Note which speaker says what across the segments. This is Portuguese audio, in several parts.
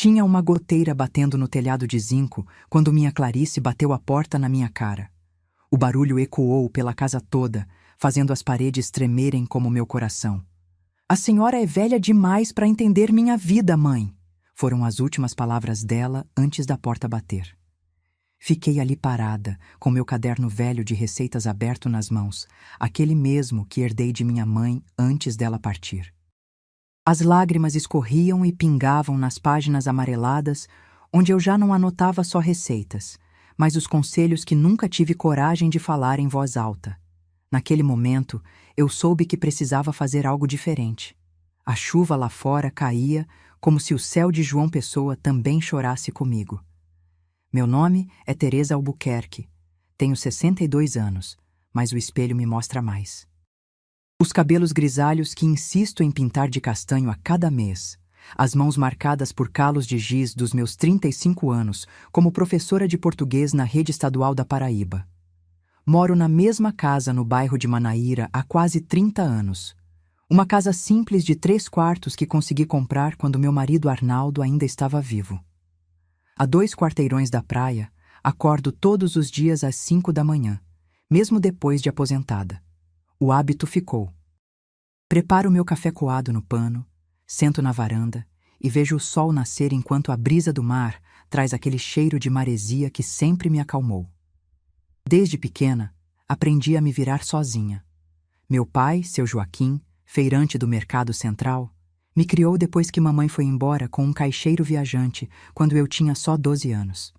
Speaker 1: Tinha uma goteira batendo no telhado de zinco quando minha Clarice bateu a porta na minha cara. O barulho ecoou pela casa toda, fazendo as paredes tremerem como meu coração. "A senhora é velha demais para entender minha vida, mãe", foram as últimas palavras dela antes da porta bater. Fiquei ali parada, com meu caderno velho de receitas aberto nas mãos, aquele mesmo que herdei de minha mãe antes dela partir. As lágrimas escorriam e pingavam nas páginas amareladas, onde eu já não anotava só receitas, mas os conselhos que nunca tive coragem de falar em voz alta. Naquele momento, eu soube que precisava fazer algo diferente. A chuva lá fora caía como se o céu de João Pessoa também chorasse comigo. Meu nome é Teresa Albuquerque. Tenho 62 anos, mas o espelho me mostra mais. Os cabelos grisalhos que insisto em pintar de castanho a cada mês. As mãos marcadas por calos de giz dos meus 35 anos como professora de português na rede estadual da Paraíba. Moro na mesma casa no bairro de Manaíra há quase 30 anos. Uma casa simples de 3 quartos que consegui comprar quando meu marido Arnaldo ainda estava vivo. A 2 quarteirões da praia, acordo todos os dias às 5 da manhã, mesmo depois de aposentada. O hábito ficou. Preparo meu café coado no pano, sento na varanda e vejo o sol nascer enquanto a brisa do mar traz aquele cheiro de maresia que sempre me acalmou. Desde pequena, aprendi a me virar sozinha. Meu pai, seu Joaquim, feirante do Mercado Central, me criou depois que mamãe foi embora com um caixeiro viajante quando eu tinha só 12 anos.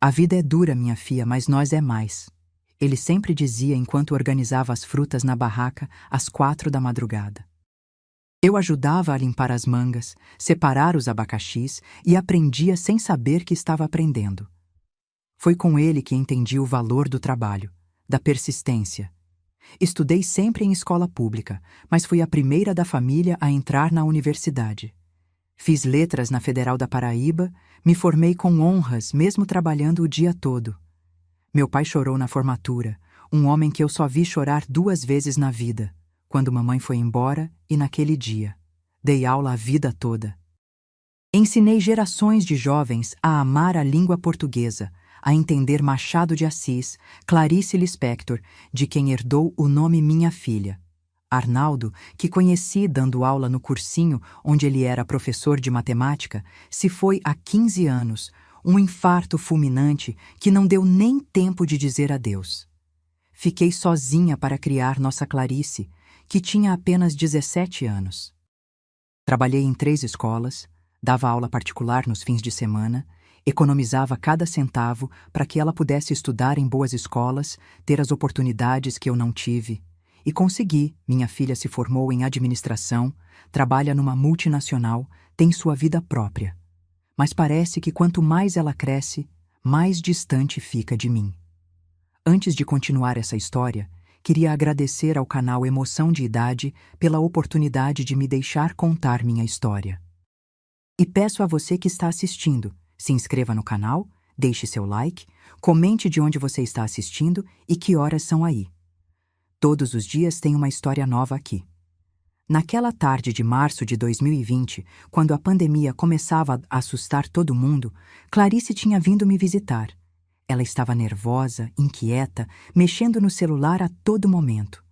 Speaker 1: "A vida é dura, minha filha, mas nós é mais", ele sempre dizia enquanto organizava as frutas na barraca às 4 da madrugada. Eu ajudava a limpar as mangas, separar os abacaxis e aprendia sem saber que estava aprendendo. Foi com ele que entendi o valor do trabalho, da persistência. Estudei sempre em escola pública, mas fui a primeira da família a entrar na universidade. Fiz letras na Federal da Paraíba, me formei com honras mesmo trabalhando o dia todo. Meu pai chorou na formatura, um homem que eu só vi chorar 2 vezes na vida, quando mamãe foi embora e naquele dia. Dei aula a vida toda. Ensinei gerações de jovens a amar a língua portuguesa, a entender Machado de Assis, Clarice Lispector, de quem herdou o nome minha filha. Arnaldo, que conheci dando aula no cursinho onde ele era professor de matemática, se foi há 15 anos, um infarto fulminante que não deu nem tempo de dizer adeus. Fiquei sozinha para criar nossa Clarice, que tinha apenas 17 anos. Trabalhei em 3 escolas, dava aula particular nos fins de semana, economizava cada centavo para que ela pudesse estudar em boas escolas, ter as oportunidades que eu não tive. E consegui. Minha filha se formou em administração, trabalha numa multinacional, tem sua vida própria. Mas parece que quanto mais ela cresce, mais distante fica de mim. Antes de continuar essa história, queria agradecer ao canal Emoção de Idade pela oportunidade de me deixar contar minha história. E peço a você que está assistindo, se inscreva no canal, deixe seu like, comente de onde você está assistindo e que horas são aí. Todos os dias tem uma história nova aqui. Naquela tarde de março de 2020, quando a pandemia começava a assustar todo mundo, Clarice tinha vindo me visitar. Ela estava nervosa, inquieta, mexendo no celular a todo momento.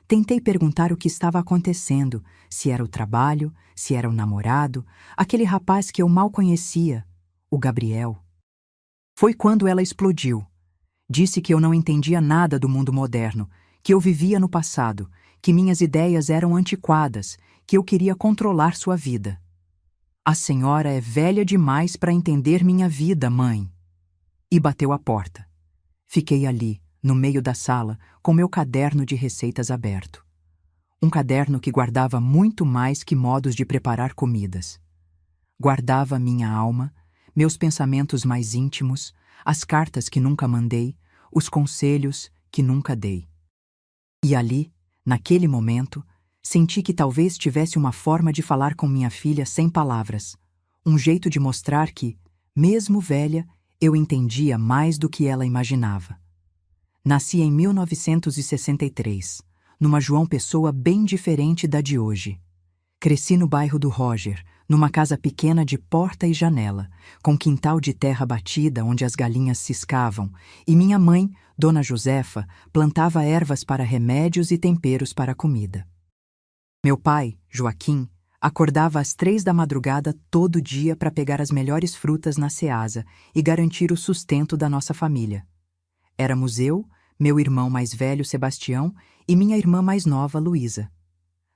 Speaker 1: Tentei perguntar o que estava acontecendo, se era o trabalho, se era o namorado, aquele rapaz que eu mal conhecia, o Gabriel. Foi quando ela explodiu. Disse que eu não entendia nada do mundo moderno, que eu vivia no passado, que minhas ideias eram antiquadas, que eu queria controlar sua vida. "A senhora é velha demais para entender minha vida, mãe." E bateu a porta. Fiquei ali, no meio da sala, com meu caderno de receitas aberto. Um caderno que guardava muito mais que modos de preparar comidas. Guardava minha alma, meus pensamentos mais íntimos, as cartas que nunca mandei, os conselhos que nunca dei. E ali, naquele momento, senti que talvez tivesse uma forma de falar com minha filha sem palavras, um jeito de mostrar que, mesmo velha, eu entendia mais do que ela imaginava. Nasci em 1963, numa João Pessoa bem diferente da de hoje. Cresci no bairro do Roger, numa casa pequena de porta e janela, com quintal de terra batida onde as galinhas ciscavam, e minha mãe, Dona Josefa, plantava ervas para remédios e temperos para a comida. Meu pai, Joaquim, acordava às 3 da madrugada todo dia para pegar as melhores frutas na ceasa e garantir o sustento da nossa família. Éramos eu, meu irmão mais velho, Sebastião, e minha irmã mais nova, Luísa.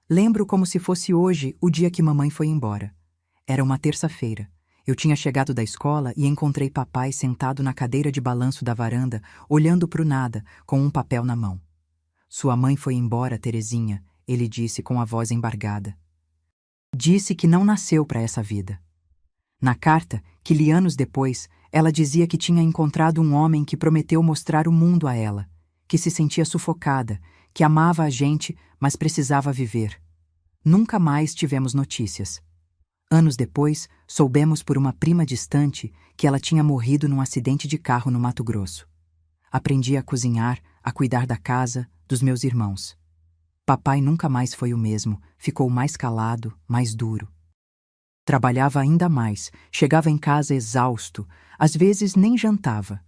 Speaker 1: Lembro como se fosse hoje o dia que mamãe foi embora. Era uma terça-feira. Eu tinha chegado da escola e encontrei papai sentado na cadeira de balanço da varanda, olhando para o nada, com um papel na mão. Sua mãe foi embora, Terezinha, ele disse com a voz embargada. Disse que não nasceu para essa vida. Na carta, que li anos depois, ela dizia que tinha encontrado um homem que prometeu mostrar o mundo a ela, que se sentia sufocada, que amava a gente, mas precisava viver. Nunca mais tivemos notícias. Anos depois, soubemos por uma prima distante que ela tinha morrido num acidente de carro no Mato Grosso. Aprendi a cozinhar, a cuidar da casa, dos meus irmãos. Papai nunca mais foi o mesmo, ficou mais calado, mais duro. Trabalhava ainda mais, chegava em casa exausto, às vezes nem jantava.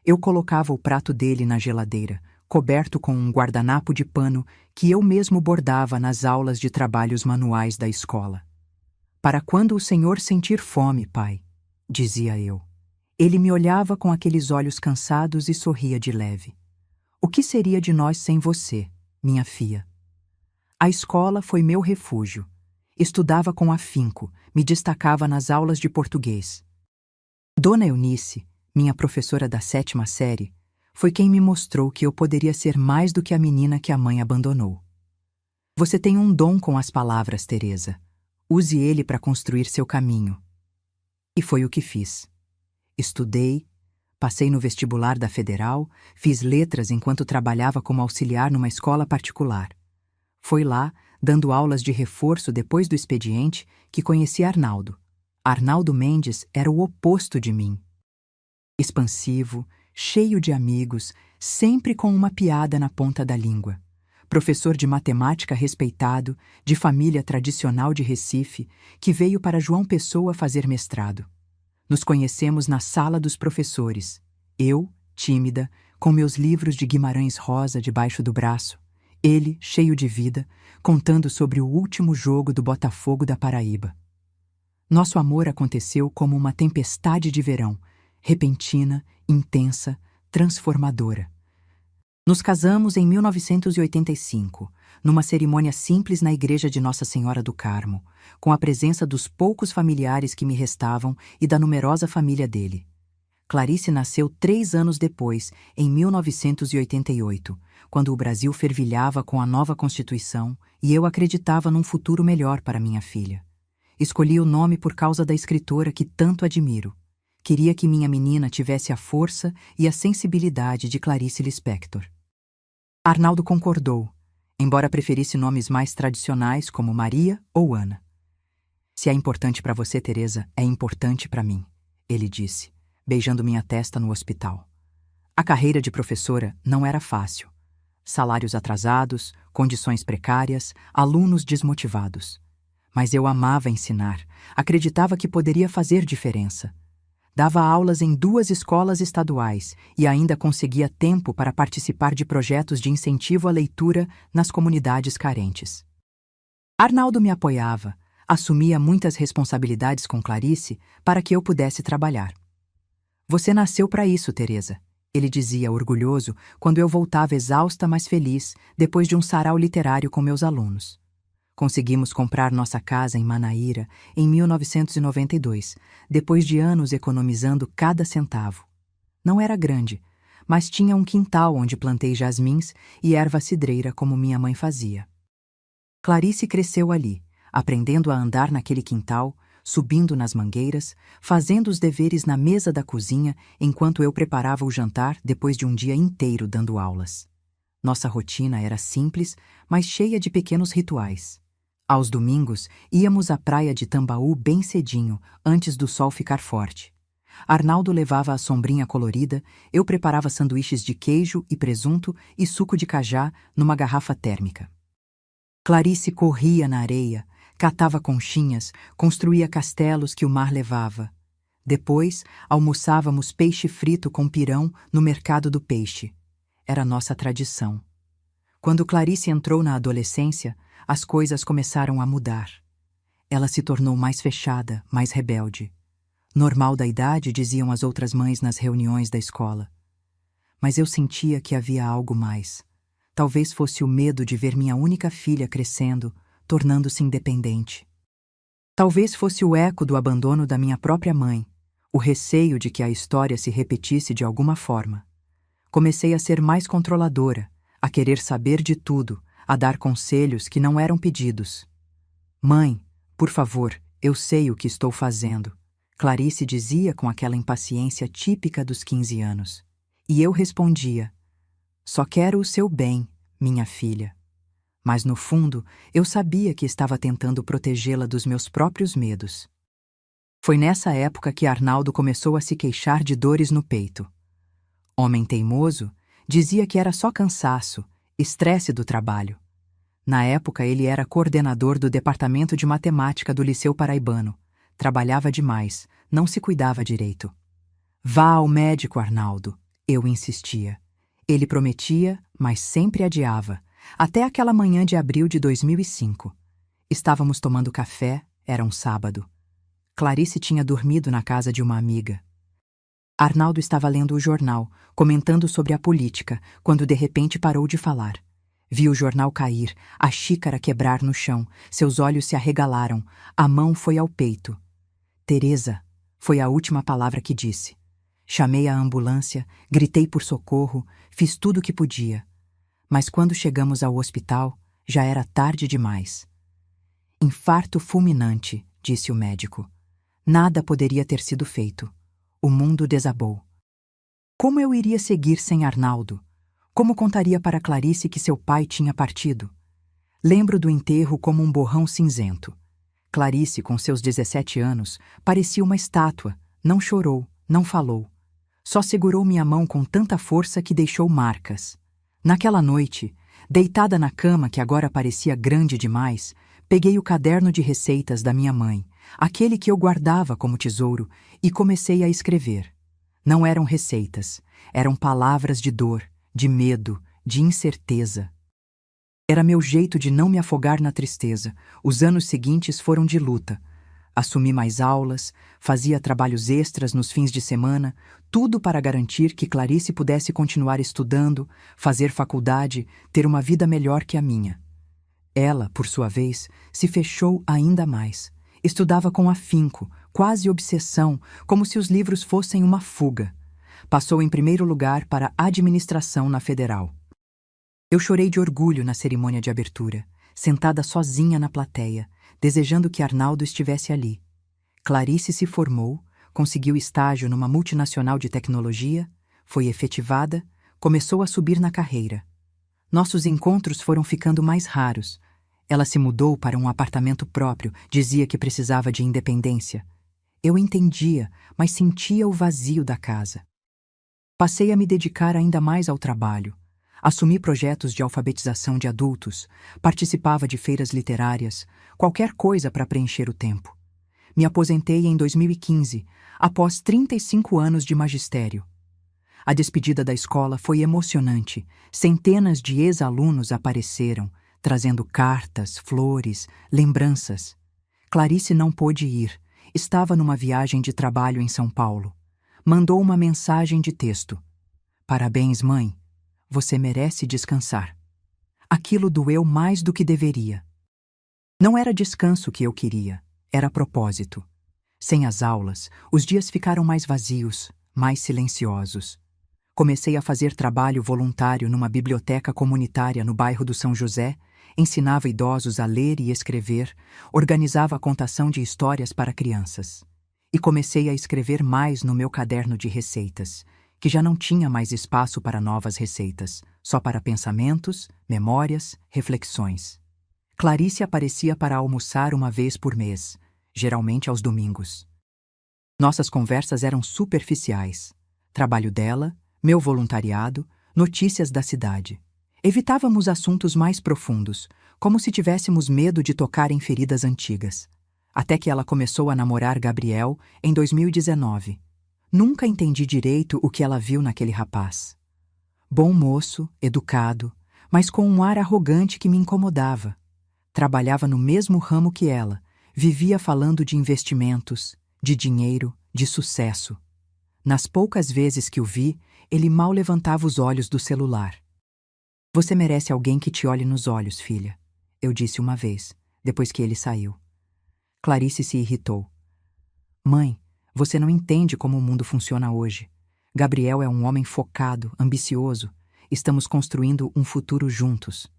Speaker 1: Eu colocava o prato dele na geladeira, coberto com um guardanapo de pano que eu mesmo bordava nas aulas de trabalhos manuais da escola. Para quando o senhor sentir fome, pai, dizia eu. Ele me olhava com aqueles olhos cansados e sorria de leve. O que seria de nós sem você, minha filha? A escola foi meu refúgio. Estudava com afinco, me destacava nas aulas de português. Dona Eunice, minha professora da 7ª série, foi quem me mostrou que eu poderia ser mais do que a menina que a mãe abandonou. Você tem um dom com as palavras, Teresa. Use ele para construir seu caminho. E foi o que fiz. Estudei, passei no vestibular da Federal, fiz letras enquanto trabalhava como auxiliar numa escola particular. Foi lá, dando aulas de reforço depois do expediente, que conheci Arnaldo. Arnaldo Mendes era o oposto de mim. Expansivo, cheio de amigos, sempre com uma piada na ponta da língua. Professor de matemática respeitado, de família tradicional de Recife, que veio para João Pessoa fazer mestrado. Nos conhecemos na sala dos professores. Eu, tímida, com meus livros de Guimarães Rosa debaixo do braço. Ele, cheio de vida, contando sobre o último jogo do Botafogo da Paraíba. Nosso amor aconteceu como uma tempestade de verão, repentina, intensa, transformadora. Nos casamos em 1985, numa cerimônia simples na igreja de Nossa Senhora do Carmo, com a presença dos poucos familiares que me restavam e da numerosa família dele. Clarice nasceu 3 anos depois, em 1988, quando o Brasil fervilhava com a nova Constituição e eu acreditava num futuro melhor para minha filha. Escolhi o nome por causa da escritora que tanto admiro. Queria que minha menina tivesse a força e a sensibilidade de Clarice Lispector. Arnaldo concordou, embora preferisse nomes mais tradicionais como Maria ou Ana. Se é importante para você, Teresa, é importante para mim, ele disse, beijando minha testa no hospital. A carreira de professora não era fácil. Salários atrasados, condições precárias, alunos desmotivados. Mas eu amava ensinar, acreditava que poderia fazer diferença. Dava aulas em 2 escolas estaduais e ainda conseguia tempo para participar de projetos de incentivo à leitura nas comunidades carentes. Arnaldo me apoiava, assumia muitas responsabilidades com Clarice para que eu pudesse trabalhar. Você nasceu para isso, Teresa, ele dizia orgulhoso quando eu voltava exausta mas feliz depois de um sarau literário com meus alunos. Conseguimos comprar nossa casa em Manaíra em 1992, depois de anos economizando cada centavo. Não era grande, mas tinha um quintal onde plantei jasmins e erva cidreira como minha mãe fazia. Clarice cresceu ali, aprendendo a andar naquele quintal, subindo nas mangueiras, fazendo os deveres na mesa da cozinha enquanto eu preparava o jantar depois de um dia inteiro dando aulas. Nossa rotina era simples, mas cheia de pequenos rituais. Aos domingos, íamos à praia de Tambaú bem cedinho, antes do sol ficar forte. Arnaldo levava a sombrinha colorida, eu preparava sanduíches de queijo e presunto e suco de cajá numa garrafa térmica. Clarice corria na areia, Catava conchinhas, construía castelos que o mar levava. Depois, almoçávamos peixe frito com pirão no mercado do peixe. Era nossa tradição. Quando Clarice entrou na adolescência, as coisas começaram a mudar. Ela se tornou mais fechada, mais rebelde. Normal da idade, diziam as outras mães nas reuniões da escola. Mas eu sentia que havia algo mais. Talvez fosse o medo de ver minha única filha crescendo, tornando-se independente. Talvez fosse o eco do abandono da minha própria mãe, o receio de que a história se repetisse de alguma forma. Comecei a ser mais controladora, a querer saber de tudo, a dar conselhos que não eram pedidos. Mãe, por favor, eu sei o que estou fazendo, Clarice dizia com aquela impaciência típica dos 15 anos. E eu respondia, só quero o seu bem, minha filha. Mas no fundo, eu sabia que estava tentando protegê-la dos meus próprios medos. Foi nessa época que Arnaldo começou a se queixar de dores no peito. Homem teimoso, dizia que era só cansaço, estresse do trabalho. Na época, ele era coordenador do departamento de matemática do Liceu Paraibano. Trabalhava demais, não se cuidava direito. Vá ao médico, Arnaldo, eu insistia. Ele prometia, mas sempre adiava, até aquela manhã de abril de 2005. Estávamos tomando café, era um sábado. Clarice tinha dormido na casa de uma amiga. Arnaldo estava lendo o jornal, comentando sobre a política, quando de repente parou de falar. Viu o jornal cair, a xícara quebrar no chão, seus olhos se arregalaram, a mão foi ao peito. Teresa, foi a última palavra que disse. Chamei a ambulância, gritei por socorro, fiz tudo o que podia. Mas quando chegamos ao hospital, já era tarde demais. Infarto fulminante, disse o médico. Nada poderia ter sido feito. O mundo desabou. Como eu iria seguir sem Arnaldo? Como contaria para Clarice que seu pai tinha partido? Lembro do enterro como um borrão cinzento. Clarice, com seus 17 anos, parecia uma estátua, não chorou, não falou. Só segurou minha mão com tanta força que deixou marcas. Naquela noite, deitada na cama que agora parecia grande demais, peguei o caderno de receitas da minha mãe, aquele que eu guardava como tesouro, e comecei a escrever. Não eram receitas, eram palavras de dor, de medo, de incerteza. Era meu jeito de não me afogar na tristeza. Os anos seguintes foram de luta. Assumi mais aulas, fazia trabalhos extras nos fins de semana, tudo para garantir que Clarice pudesse continuar estudando, fazer faculdade, ter uma vida melhor que a minha. Ela, por sua vez, se fechou ainda mais. Estudava com afinco, quase obsessão, como se os livros fossem uma fuga. Passou em primeiro lugar para a administração na Federal. Eu chorei de orgulho na cerimônia de abertura, sentada sozinha na plateia, desejando que Arnaldo estivesse ali. Clarice se formou, conseguiu estágio numa multinacional de tecnologia, foi efetivada, começou a subir na carreira. Nossos encontros foram ficando mais raros. Ela se mudou para um apartamento próprio, dizia que precisava de independência. Eu entendia, mas sentia o vazio da casa. Passei a me dedicar ainda mais ao trabalho. Assumi projetos de alfabetização de adultos, participava de feiras literárias, qualquer coisa para preencher o tempo. Me aposentei em 2015, após 35 anos de magistério. A despedida da escola foi emocionante. Centenas de ex-alunos apareceram, trazendo cartas, flores, lembranças. Clarice não pôde ir, estava numa viagem de trabalho em São Paulo. Mandou uma mensagem de texto. Parabéns, mãe. Você merece descansar. Aquilo doeu mais do que deveria. Não era descanso que eu queria, era propósito. Sem as aulas, os dias ficaram mais vazios, mais silenciosos. Comecei a fazer trabalho voluntário numa biblioteca comunitária no bairro do São José, ensinava idosos a ler e escrever, organizava a contação de histórias para crianças. E comecei a escrever mais no meu caderno de receitas, que já não tinha mais espaço para novas receitas, só para pensamentos, memórias, reflexões. Clarice aparecia para almoçar uma vez por mês, geralmente aos domingos. Nossas conversas eram superficiais. Trabalho dela, meu voluntariado, notícias da cidade. Evitávamos assuntos mais profundos, como se tivéssemos medo de tocar em feridas antigas. Até que ela começou a namorar Gabriel em 2019. Nunca entendi direito o que ela viu naquele rapaz. Bom moço, educado, mas com um ar arrogante que me incomodava. Trabalhava no mesmo ramo que ela, vivia falando de investimentos, de dinheiro, de sucesso. Nas poucas vezes que o vi, ele mal levantava os olhos do celular. Você merece alguém que te olhe nos olhos, filha, eu disse uma vez, depois que ele saiu. Clarice se irritou. Mãe, você não entende como o mundo funciona hoje. Gabriel é um homem focado, ambicioso. Estamos construindo um futuro juntos.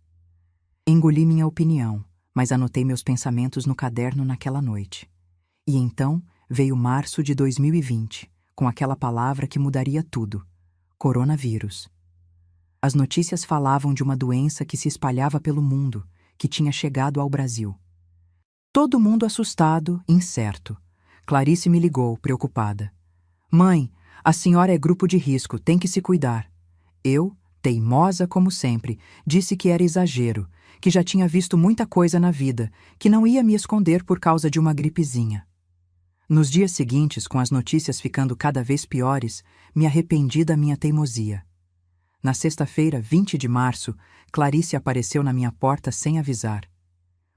Speaker 1: Engoli minha opinião, mas anotei meus pensamentos no caderno naquela noite. E então veio março de 2020, com aquela palavra que mudaria tudo: coronavírus. As notícias falavam de uma doença que se espalhava pelo mundo, que tinha chegado ao Brasil. Todo mundo assustado, incerto. Clarice me ligou, preocupada. Mãe, a senhora é grupo de risco, tem que se cuidar. Eu, teimosa como sempre, disse que era exagero, que já tinha visto muita coisa na vida, que não ia me esconder por causa de uma gripezinha. Nos dias seguintes, com as notícias ficando cada vez piores, me arrependi da minha teimosia. Na sexta-feira, 20 de março, Clarice apareceu na minha porta sem avisar.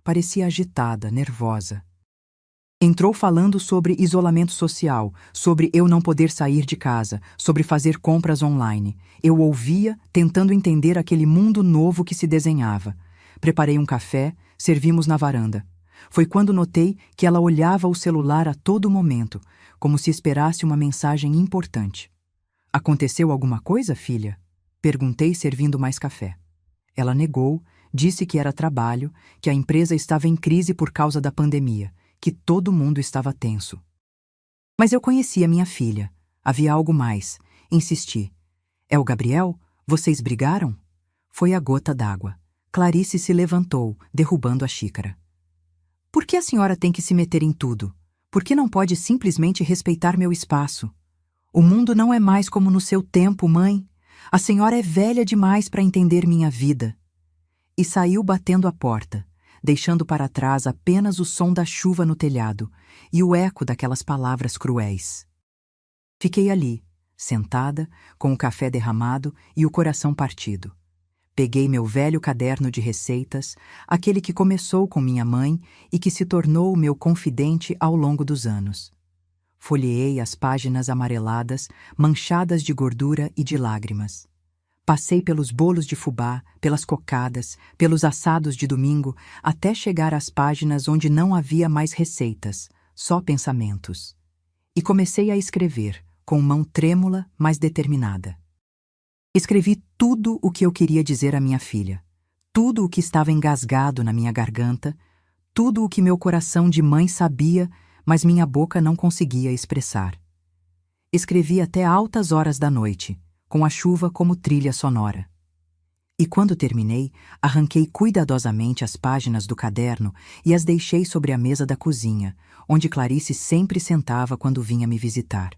Speaker 1: Parecia agitada, nervosa. Entrou falando sobre isolamento social, sobre eu não poder sair de casa, sobre fazer compras online. Eu ouvia, tentando entender aquele mundo novo que se desenhava. Preparei um café, servimos na varanda. Foi quando notei que ela olhava o celular a todo momento, como se esperasse uma mensagem importante. Aconteceu alguma coisa, filha? Perguntei, servindo mais café. Ela negou, disse que era trabalho, que a empresa estava em crise por causa da pandemia, que todo mundo estava tenso. Mas eu conhecia minha filha. Havia algo mais. Insisti. É o Gabriel? Vocês brigaram? Foi a gota d'água. Clarice se levantou, derrubando a xícara. Por que a senhora tem que se meter em tudo? Por que não pode simplesmente respeitar meu espaço? O mundo não é mais como no seu tempo, mãe. A senhora é velha demais para entender minha vida. E saiu batendo a porta, deixando para trás apenas o som da chuva no telhado e o eco daquelas palavras cruéis. Fiquei ali, sentada, com o café derramado e o coração partido. Peguei meu velho caderno de receitas, aquele que começou com minha mãe e que se tornou o meu confidente ao longo dos anos. Folheei as páginas amareladas, manchadas de gordura e de lágrimas. Passei pelos bolos de fubá, pelas cocadas, pelos assados de domingo, até chegar às páginas onde não havia mais receitas, só pensamentos. E comecei a escrever, com mão trêmula, mas determinada. Escrevi tudo o que eu queria dizer à minha filha, tudo o que estava engasgado na minha garganta, tudo o que meu coração de mãe sabia, mas minha boca não conseguia expressar. Escrevi até altas horas da noite, com a chuva como trilha sonora. E quando terminei, arranquei cuidadosamente as páginas do caderno e as deixei sobre a mesa da cozinha, onde Clarice sempre sentava quando vinha me visitar.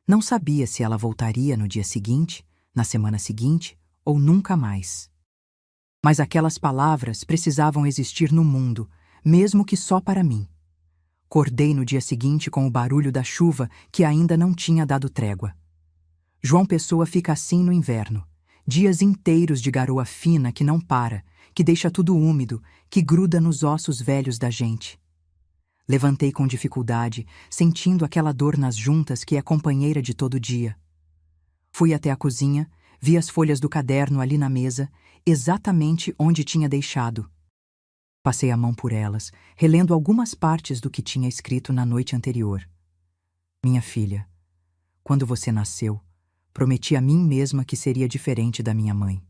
Speaker 1: Não sabia se ela voltaria no dia seguinte, na semana seguinte ou nunca mais. Mas aquelas palavras precisavam existir no mundo, mesmo que só para mim. Acordei no dia seguinte com o barulho da chuva que ainda não tinha dado trégua. João Pessoa fica assim no inverno. Dias inteiros de garoa fina que não para, que deixa tudo úmido, que gruda nos ossos velhos da gente. Levantei com dificuldade, sentindo aquela dor nas juntas que é companheira de todo dia. Fui até a cozinha, vi as folhas do caderno ali na mesa, exatamente onde tinha deixado. Passei a mão por elas, relendo algumas partes do que tinha escrito na noite anterior. Minha filha, quando você nasceu, prometi a mim mesma que seria diferente da minha mãe,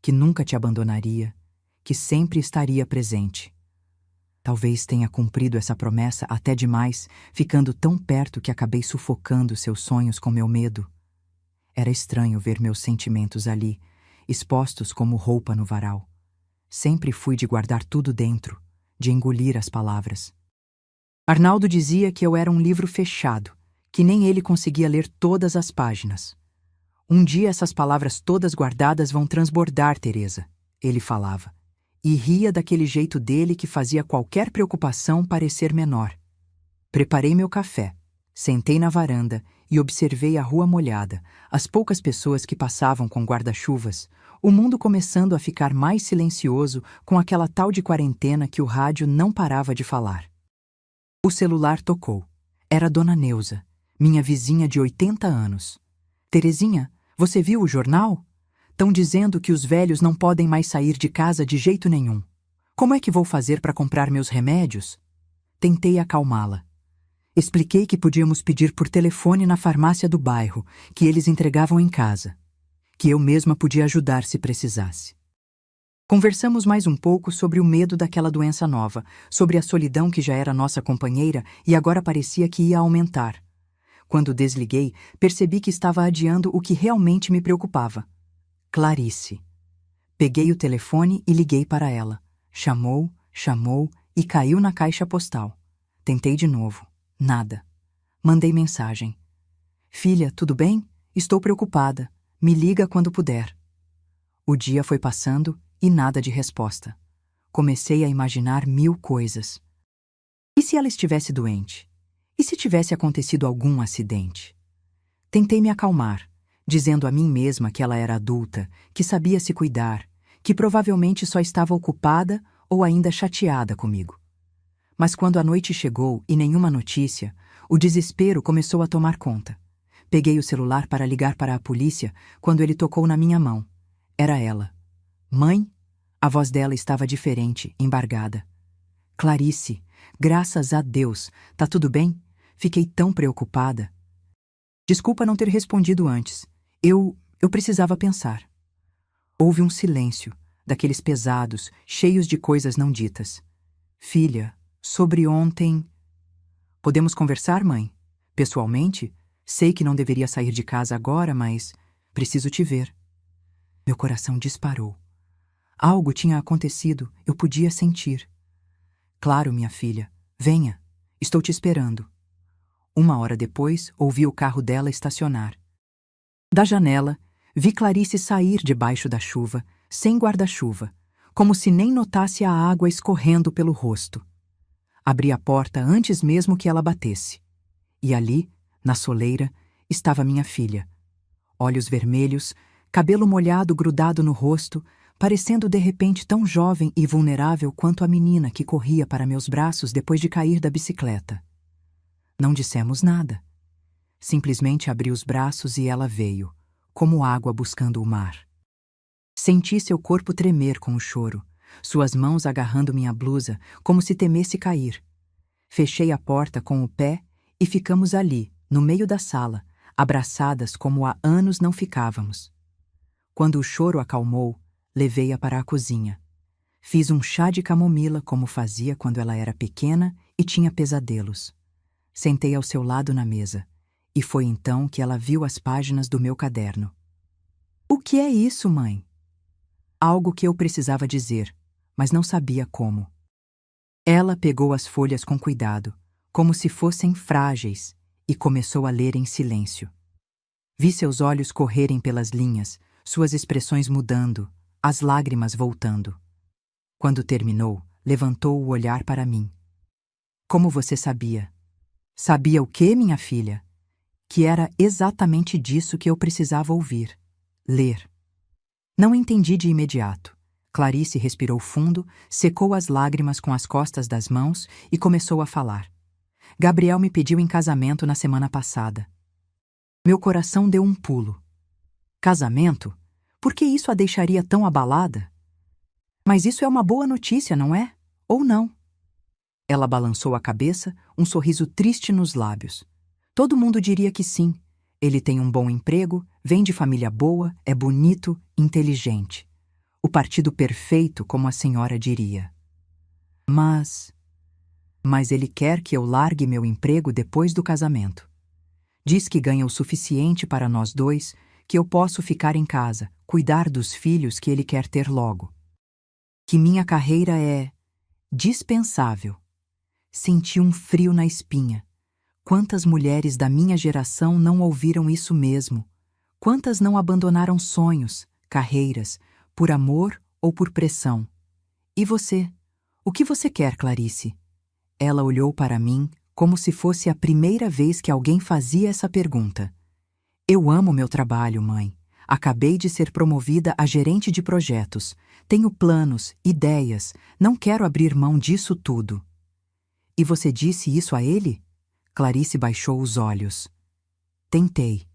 Speaker 1: que nunca te abandonaria, que sempre estaria presente. Talvez tenha cumprido essa promessa até demais, ficando tão perto que acabei sufocando seus sonhos com meu medo. Era estranho ver meus sentimentos ali, expostos como roupa no varal. Sempre fui de guardar tudo dentro, de engolir as palavras. Arnaldo dizia que eu era um livro fechado, que nem ele conseguia ler todas as páginas. Um dia essas palavras todas guardadas vão transbordar, Teresa, ele falava. e ria daquele jeito dele que fazia qualquer preocupação parecer menor. Preparei meu café, sentei na varanda e observei a rua molhada, as poucas pessoas que passavam com guarda-chuvas, o mundo começando a ficar mais silencioso com aquela tal de quarentena que o rádio não parava de falar. O celular tocou. Era Dona Neuza, minha vizinha de 80 anos. Terezinha, você viu o jornal? Tão dizendo que os velhos não podem mais sair de casa de jeito nenhum. Como é que vou fazer para comprar meus remédios? Tentei acalmá-la. Expliquei que podíamos pedir por telefone na farmácia do bairro, que eles entregavam em casa. Que eu mesma podia ajudar se precisasse. Conversamos mais um pouco sobre o medo daquela doença nova, sobre a solidão que já era nossa companheira e agora parecia que ia aumentar. Quando desliguei, percebi que estava adiando o que realmente me preocupava. Clarice. Peguei o telefone e liguei para ela. Chamou e caiu na caixa postal. Tentei de novo. Nada. Mandei mensagem. Filha, tudo bem? Estou preocupada. Me liga quando puder. O dia foi passando e nada de resposta. Comecei a imaginar 1000 coisas. E se ela estivesse doente? E se tivesse acontecido algum acidente? Tentei me acalmar, dizendo a mim mesma que ela era adulta, que sabia se cuidar, que provavelmente só estava ocupada ou ainda chateada comigo. Mas quando a noite chegou e nenhuma notícia, o desespero começou a tomar conta. Peguei o celular para ligar para a polícia quando ele tocou na minha mão. Era ela. Mãe? A voz dela estava diferente, embargada. Clarice, graças a Deus, tá tudo bem? Fiquei tão preocupada. Desculpa não ter respondido antes. Eu precisava pensar. Houve um silêncio, daqueles pesados, cheios de coisas não ditas. Filha, sobre ontem... Podemos conversar, mãe? Pessoalmente? Sei que não deveria sair de casa agora, mas preciso te ver. Meu coração disparou. Algo tinha acontecido, eu podia sentir. Claro, minha filha. Venha. Estou te esperando. 1 hora depois, ouvi o carro dela estacionar. Da janela, vi Clarice sair debaixo da chuva, sem guarda-chuva, como se nem notasse a água escorrendo pelo rosto. Abri a porta antes mesmo que ela batesse. E ali, na soleira, estava minha filha. Olhos vermelhos, cabelo molhado grudado no rosto, parecendo de repente tão jovem e vulnerável quanto a menina que corria para meus braços depois de cair da bicicleta. Não dissemos nada. Simplesmente abri os braços e ela veio, como água buscando o mar. Senti seu corpo tremer com o choro, suas mãos agarrando minha blusa, como se temesse cair. Fechei a porta com o pé e ficamos ali, no meio da sala, abraçadas como há anos não ficávamos. Quando o choro acalmou, levei-a para a cozinha. Fiz um chá de camomila como fazia quando ela era pequena e tinha pesadelos. Sentei ao seu lado na mesa, e foi então que ela viu as páginas do meu caderno. O que é isso, mãe? Algo que eu precisava dizer, mas não sabia como. Ela pegou as folhas com cuidado, como se fossem frágeis, e começou a ler em silêncio. Vi seus olhos correrem pelas linhas, suas expressões mudando, as lágrimas voltando. Quando terminou, levantou o olhar para mim. Como você sabia? Sabia o quê, minha filha? Que era exatamente disso que eu precisava ouvir. Ler. Não entendi de imediato. Clarice respirou fundo, secou as lágrimas com as costas das mãos e começou a falar. Gabriel me pediu em casamento na semana passada. Meu coração deu um pulo. Casamento? Por que isso a deixaria tão abalada? Mas isso é uma boa notícia, não é? Ou não? Ela balançou a cabeça, um sorriso triste nos lábios. Todo mundo diria que sim. Ele tem um bom emprego, vem de família boa, é bonito, inteligente. O partido perfeito, como a senhora diria. Mas ele quer que eu largue meu emprego depois do casamento. Diz que ganha o suficiente para nós dois, que eu posso ficar em casa, cuidar dos filhos que ele quer ter logo. Que minha carreira é dispensável. Senti um frio na espinha. Quantas mulheres da minha geração não ouviram isso mesmo? Quantas não abandonaram sonhos, carreiras, por amor ou por pressão? E você? O que você quer, Clarice? Ela olhou para mim como se fosse a primeira vez que alguém fazia essa pergunta. Eu amo meu trabalho, mãe. Acabei de ser promovida a gerente de projetos. Tenho planos, ideias. Não quero abrir mão disso tudo. E você disse isso a ele? Clarice baixou os olhos. Tentei.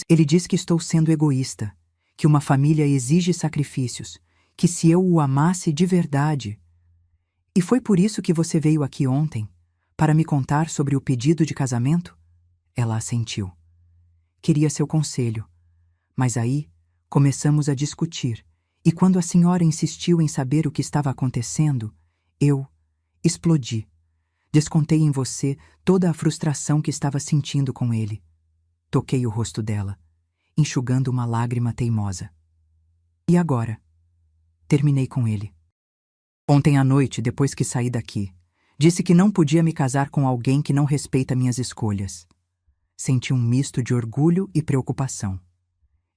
Speaker 1: Ele diz que estou sendo egoísta, que uma família exige sacrifícios, que se eu o amasse de verdade. E foi por isso que você veio aqui ontem, para me contar sobre o pedido de casamento? Ela assentiu. Queria seu conselho, mas aí começamos a discutir, e quando a senhora insistiu em saber o que estava acontecendo, eu explodi. Descontei em você toda a frustração que estava sentindo com ele. Toquei o rosto dela, enxugando uma lágrima teimosa. E agora? Terminei com ele. Ontem à noite, depois que saí daqui, disse que não podia me casar com alguém que não respeita minhas escolhas. Senti um misto de orgulho e preocupação.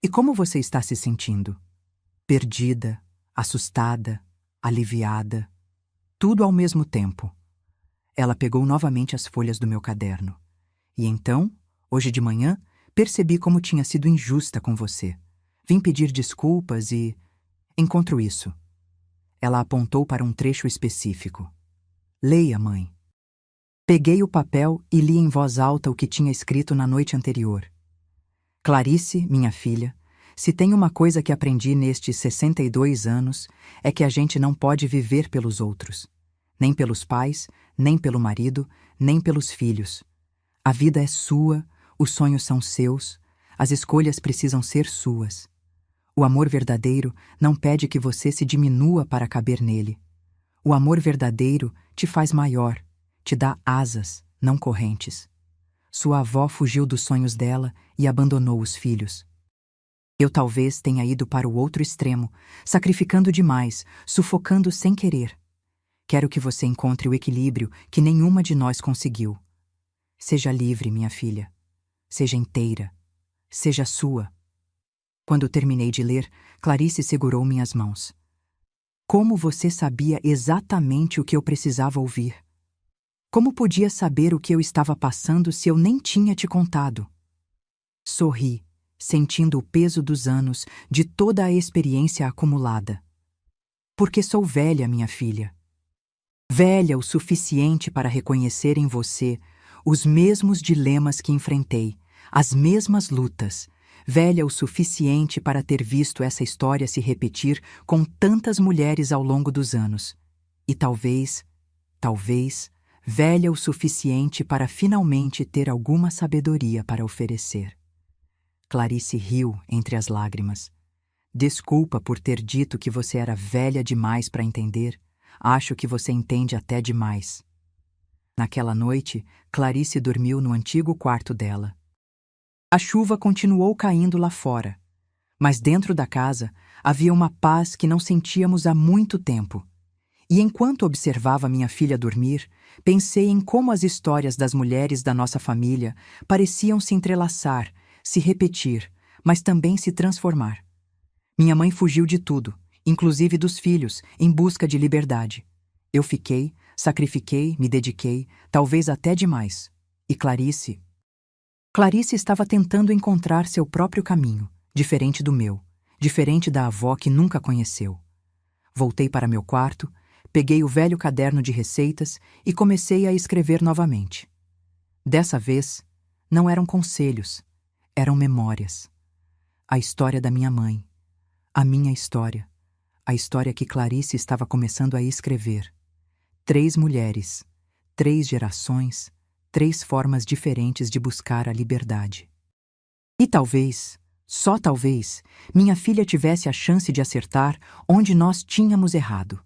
Speaker 1: E como você está se sentindo? Perdida, assustada, aliviada, tudo ao mesmo tempo. Ela pegou novamente as folhas do meu caderno. E então, hoje de manhã, percebi como tinha sido injusta com você. Vim pedir desculpas e... encontro isso. Ela apontou para um trecho específico. Leia, mãe. Peguei o papel e li em voz alta o que tinha escrito na noite anterior. Clarice, minha filha, se tem uma coisa que aprendi nestes 62 anos, é que a gente não pode viver pelos outros. Nem pelos pais, nem pelo marido, nem pelos filhos. A vida é sua, os sonhos são seus, as escolhas precisam ser suas. O amor verdadeiro não pede que você se diminua para caber nele. O amor verdadeiro te faz maior, te dá asas, não correntes. Sua avó fugiu dos sonhos dela e abandonou os filhos. Eu talvez tenha ido para o outro extremo, sacrificando demais, sufocando sem querer. Quero que você encontre o equilíbrio que nenhuma de nós conseguiu. Seja livre, minha filha. Seja inteira. Seja sua. Quando terminei de ler, Clarice segurou minhas mãos. Como você sabia exatamente o que eu precisava ouvir? Como podia saber o que eu estava passando se eu nem tinha te contado? Sorri, sentindo o peso dos anos, de toda a experiência acumulada. Porque sou velha, minha filha. Velha o suficiente para reconhecer em você os mesmos dilemas que enfrentei, as mesmas lutas. Velha o suficiente para ter visto essa história se repetir com tantas mulheres ao longo dos anos. E talvez, velha o suficiente para finalmente ter alguma sabedoria para oferecer. Clarice riu entre as lágrimas. Desculpa por ter dito que você era velha demais para entender. Acho que você entende até demais. Naquela noite, Clarice dormiu no antigo quarto dela. A chuva continuou caindo lá fora, mas dentro da casa havia uma paz que não sentíamos há muito tempo. E enquanto observava minha filha dormir, pensei em como as histórias das mulheres da nossa família pareciam se entrelaçar, se repetir, mas também se transformar. Minha mãe fugiu de tudo, inclusive dos filhos, em busca de liberdade. Eu fiquei, sacrifiquei, me dediquei, talvez até demais. E Clarice estava tentando encontrar seu próprio caminho, diferente do meu, diferente da avó que nunca conheceu. Voltei para meu quarto, peguei o velho caderno de receitas e comecei a escrever novamente. Dessa vez, não eram conselhos, eram memórias. A história da minha mãe, a minha história, a história que Clarice estava começando a escrever. 3 mulheres, 3 gerações, 3 formas diferentes de buscar a liberdade. E talvez, só talvez, minha filha tivesse a chance de acertar onde nós tínhamos errado.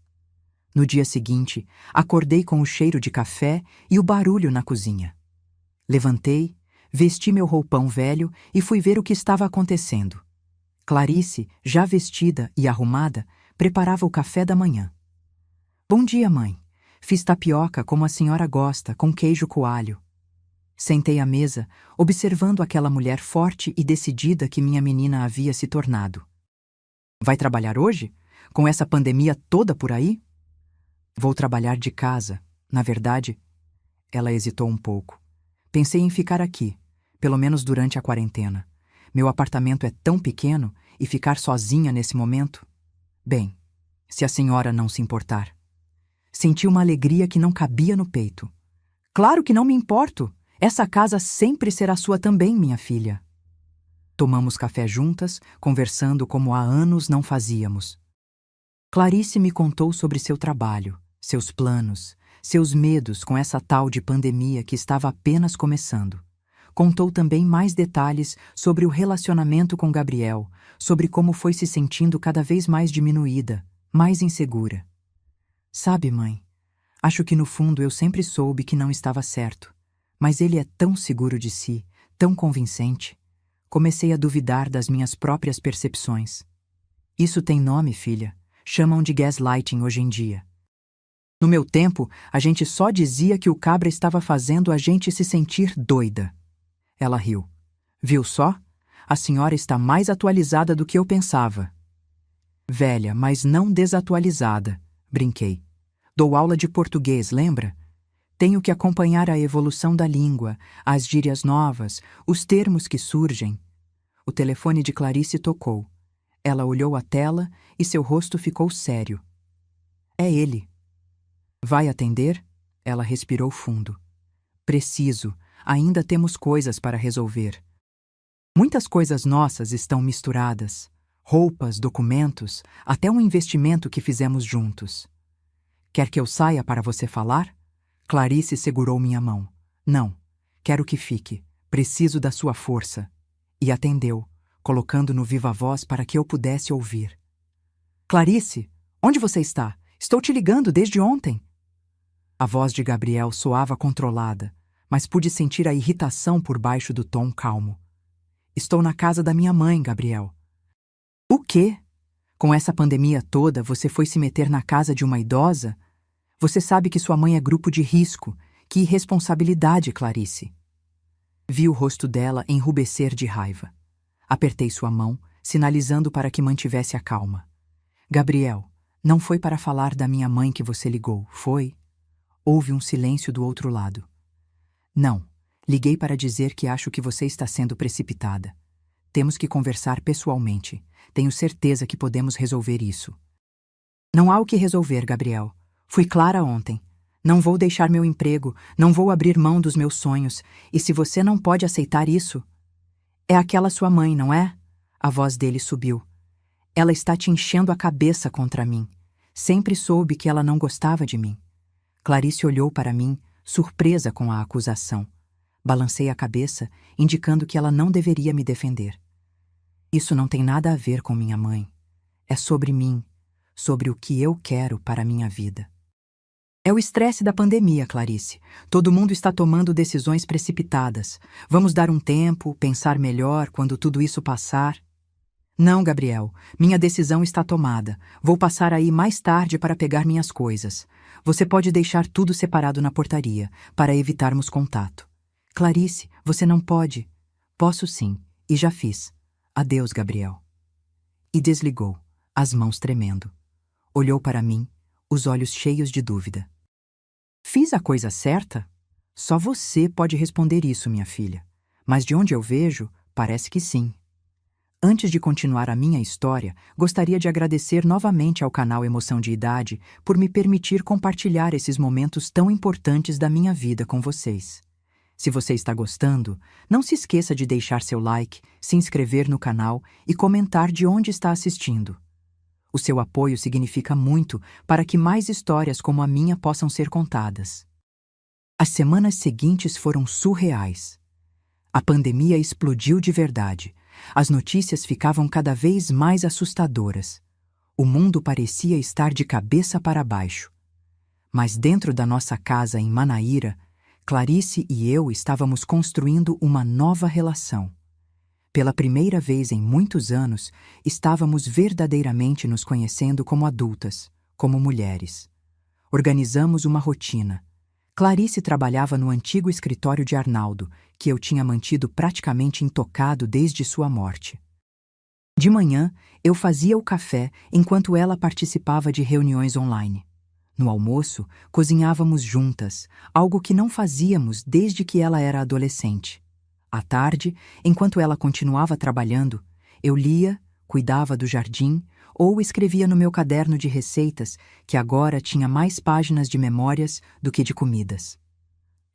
Speaker 1: No dia seguinte, acordei com o cheiro de café e o barulho na cozinha. Levantei, vesti meu roupão velho e fui ver o que estava acontecendo. Clarice, já vestida e arrumada, preparava o café da manhã. Bom dia, mãe. Fiz tapioca como a senhora gosta, com queijo coalho. Sentei à mesa, observando aquela mulher forte e decidida que minha menina havia se tornado. Vai trabalhar hoje? com essa pandemia toda por aí? Vou trabalhar de casa. Na verdade, ela hesitou um pouco. Pensei em ficar aqui, pelo menos durante a quarentena. Meu apartamento é tão pequeno e ficar sozinha nesse momento? Bem, se a senhora não se importar. Senti uma alegria que não cabia no peito. Claro que não me importo. Essa casa sempre será sua também, minha filha. Tomamos café juntas, conversando como há anos não fazíamos. Clarice me contou sobre seu trabalho, seus planos, seus medos com essa tal de pandemia que estava apenas começando. Contou também mais detalhes sobre o relacionamento com Gabriel, sobre como foi se sentindo cada vez mais diminuída, mais insegura. Sabe, mãe, acho que no fundo eu sempre soube que não estava certo, mas ele é tão seguro de si, tão convincente. Comecei a duvidar das minhas próprias percepções. Isso tem nome, filha. Chamam de gaslighting hoje em dia. No meu tempo, a gente só dizia que o cabra estava fazendo a gente se sentir doida. Ela riu. Viu só? A senhora está mais atualizada do que eu pensava. Velha, mas não desatualizada, brinquei. Dou aula de português, lembra? Tenho que acompanhar a evolução da língua, as gírias novas, os termos que surgem. O telefone de Clarice tocou. Ela olhou a tela e seu rosto ficou sério. É ele. Vai atender? Ela respirou fundo. Preciso. Ainda temos coisas para resolver. Muitas coisas nossas estão misturadas. Roupas, documentos, até um investimento que fizemos juntos. Quer que eu saia para você falar? Clarice segurou minha mão. Não, quero que fique. Preciso da sua força. E atendeu, colocando no viva-voz para que eu pudesse ouvir. Clarice, onde você está? Estou te ligando desde ontem. A voz de Gabriel soava controlada, mas pude sentir a irritação por baixo do tom calmo. Estou na casa da minha mãe, Gabriel. O quê? Com essa pandemia toda, você foi se meter na casa de uma idosa? Você sabe que sua mãe é grupo de risco. Que irresponsabilidade, Clarice. Vi o rosto dela enrubescer de raiva. Apertei sua mão, sinalizando para que mantivesse a calma. Gabriel, não foi para falar da minha mãe que você ligou, foi? Houve um silêncio do outro lado. Não, liguei para dizer que acho que você está sendo precipitada. Temos que conversar pessoalmente. Tenho certeza que podemos resolver isso. Não há o que resolver, Gabriel. Fui clara ontem. Não vou deixar meu emprego, não vou abrir mão dos meus sonhos, e se você não pode aceitar isso... É aquela sua mãe, não é? A voz dele subiu. Ela está te enchendo a cabeça contra mim. Sempre soube que ela não gostava de mim. Clarice olhou para mim, surpresa com a acusação. Balancei a cabeça, indicando que ela não deveria me defender. Isso não tem nada a ver com minha mãe. É sobre mim, sobre o que eu quero para a minha vida. É o estresse da pandemia, Clarice. Todo mundo está tomando decisões precipitadas. Vamos dar um tempo, pensar melhor quando tudo isso passar. Não, Gabriel, minha decisão está tomada. Vou passar aí mais tarde para pegar minhas coisas. Você pode deixar tudo separado na portaria, para evitarmos contato. Clarice, você não pode. Posso sim, e já fiz. Adeus, Gabriel. E desligou, as mãos tremendo. Olhou para mim, os olhos cheios de dúvida. Fiz a coisa certa? Só você pode responder isso, minha filha. Mas de onde eu vejo, parece que sim. Antes de continuar a minha história, gostaria de agradecer novamente ao canal Emoção de Idade por me permitir compartilhar esses momentos tão importantes da minha vida com vocês. Se você está gostando, não se esqueça de deixar seu like, se inscrever no canal e comentar de onde está assistindo. O seu apoio significa muito para que mais histórias como a minha possam ser contadas. As semanas seguintes foram surreais. A pandemia explodiu de verdade. As notícias ficavam cada vez mais assustadoras. O mundo parecia estar de cabeça para baixo. Mas dentro da nossa casa em Manaíra, Clarice e eu estávamos construindo uma nova relação. Pela primeira vez em muitos anos, estávamos verdadeiramente nos conhecendo como adultas, como mulheres. Organizamos uma rotina. Clarice trabalhava no antigo escritório de Arnaldo, que eu tinha mantido praticamente intocado desde sua morte. De manhã, eu fazia o café enquanto ela participava de reuniões online. No almoço, cozinhávamos juntas, algo que não fazíamos desde que ela era adolescente. À tarde, enquanto ela continuava trabalhando, eu lia, cuidava do jardim ou escrevia no meu caderno de receitas, que agora tinha mais páginas de memórias do que de comidas.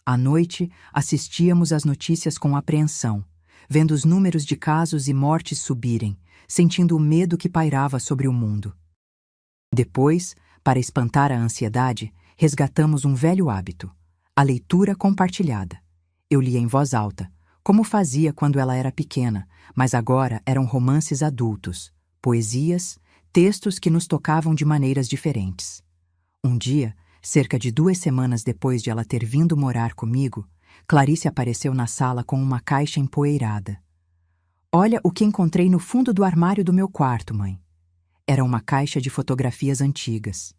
Speaker 1: À noite, assistíamos às notícias com apreensão, vendo os números de casos e mortes subirem, sentindo o medo que pairava sobre o mundo. Depois, para espantar a ansiedade, resgatamos um velho hábito: a leitura compartilhada. Eu lia em voz alta, como fazia quando ela era pequena, mas agora eram romances adultos, poesias, textos que nos tocavam de maneiras diferentes. Um dia, cerca de 2 semanas depois de ela ter vindo morar comigo, Clarice apareceu na sala com uma caixa empoeirada. "Olha o que encontrei no fundo do armário do meu quarto, mãe." Era uma caixa de fotografias antigas.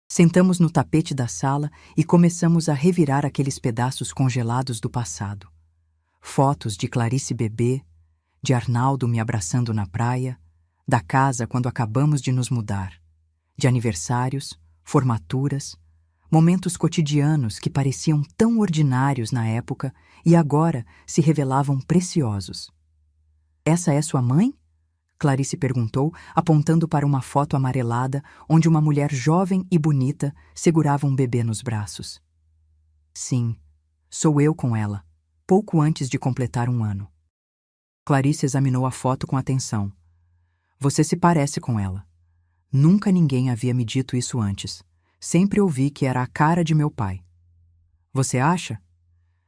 Speaker 1: Sentamos no tapete da sala e começamos a revirar aqueles pedaços congelados do passado. Fotos de Clarice bebê, de Arnaldo me abraçando na praia, da casa quando acabamos de nos mudar, de aniversários, formaturas, momentos cotidianos que pareciam tão ordinários na época e agora se revelavam preciosos. "Essa é sua mãe?" Clarice perguntou, apontando para uma foto amarelada onde uma mulher jovem e bonita segurava um bebê nos braços. "Sim, sou eu com ela, pouco antes de completar 1 ano." Clarice examinou a foto com atenção. "Você se parece com ela. Nunca ninguém havia me dito isso antes. Sempre ouvi que era a cara de meu pai." "Você acha?"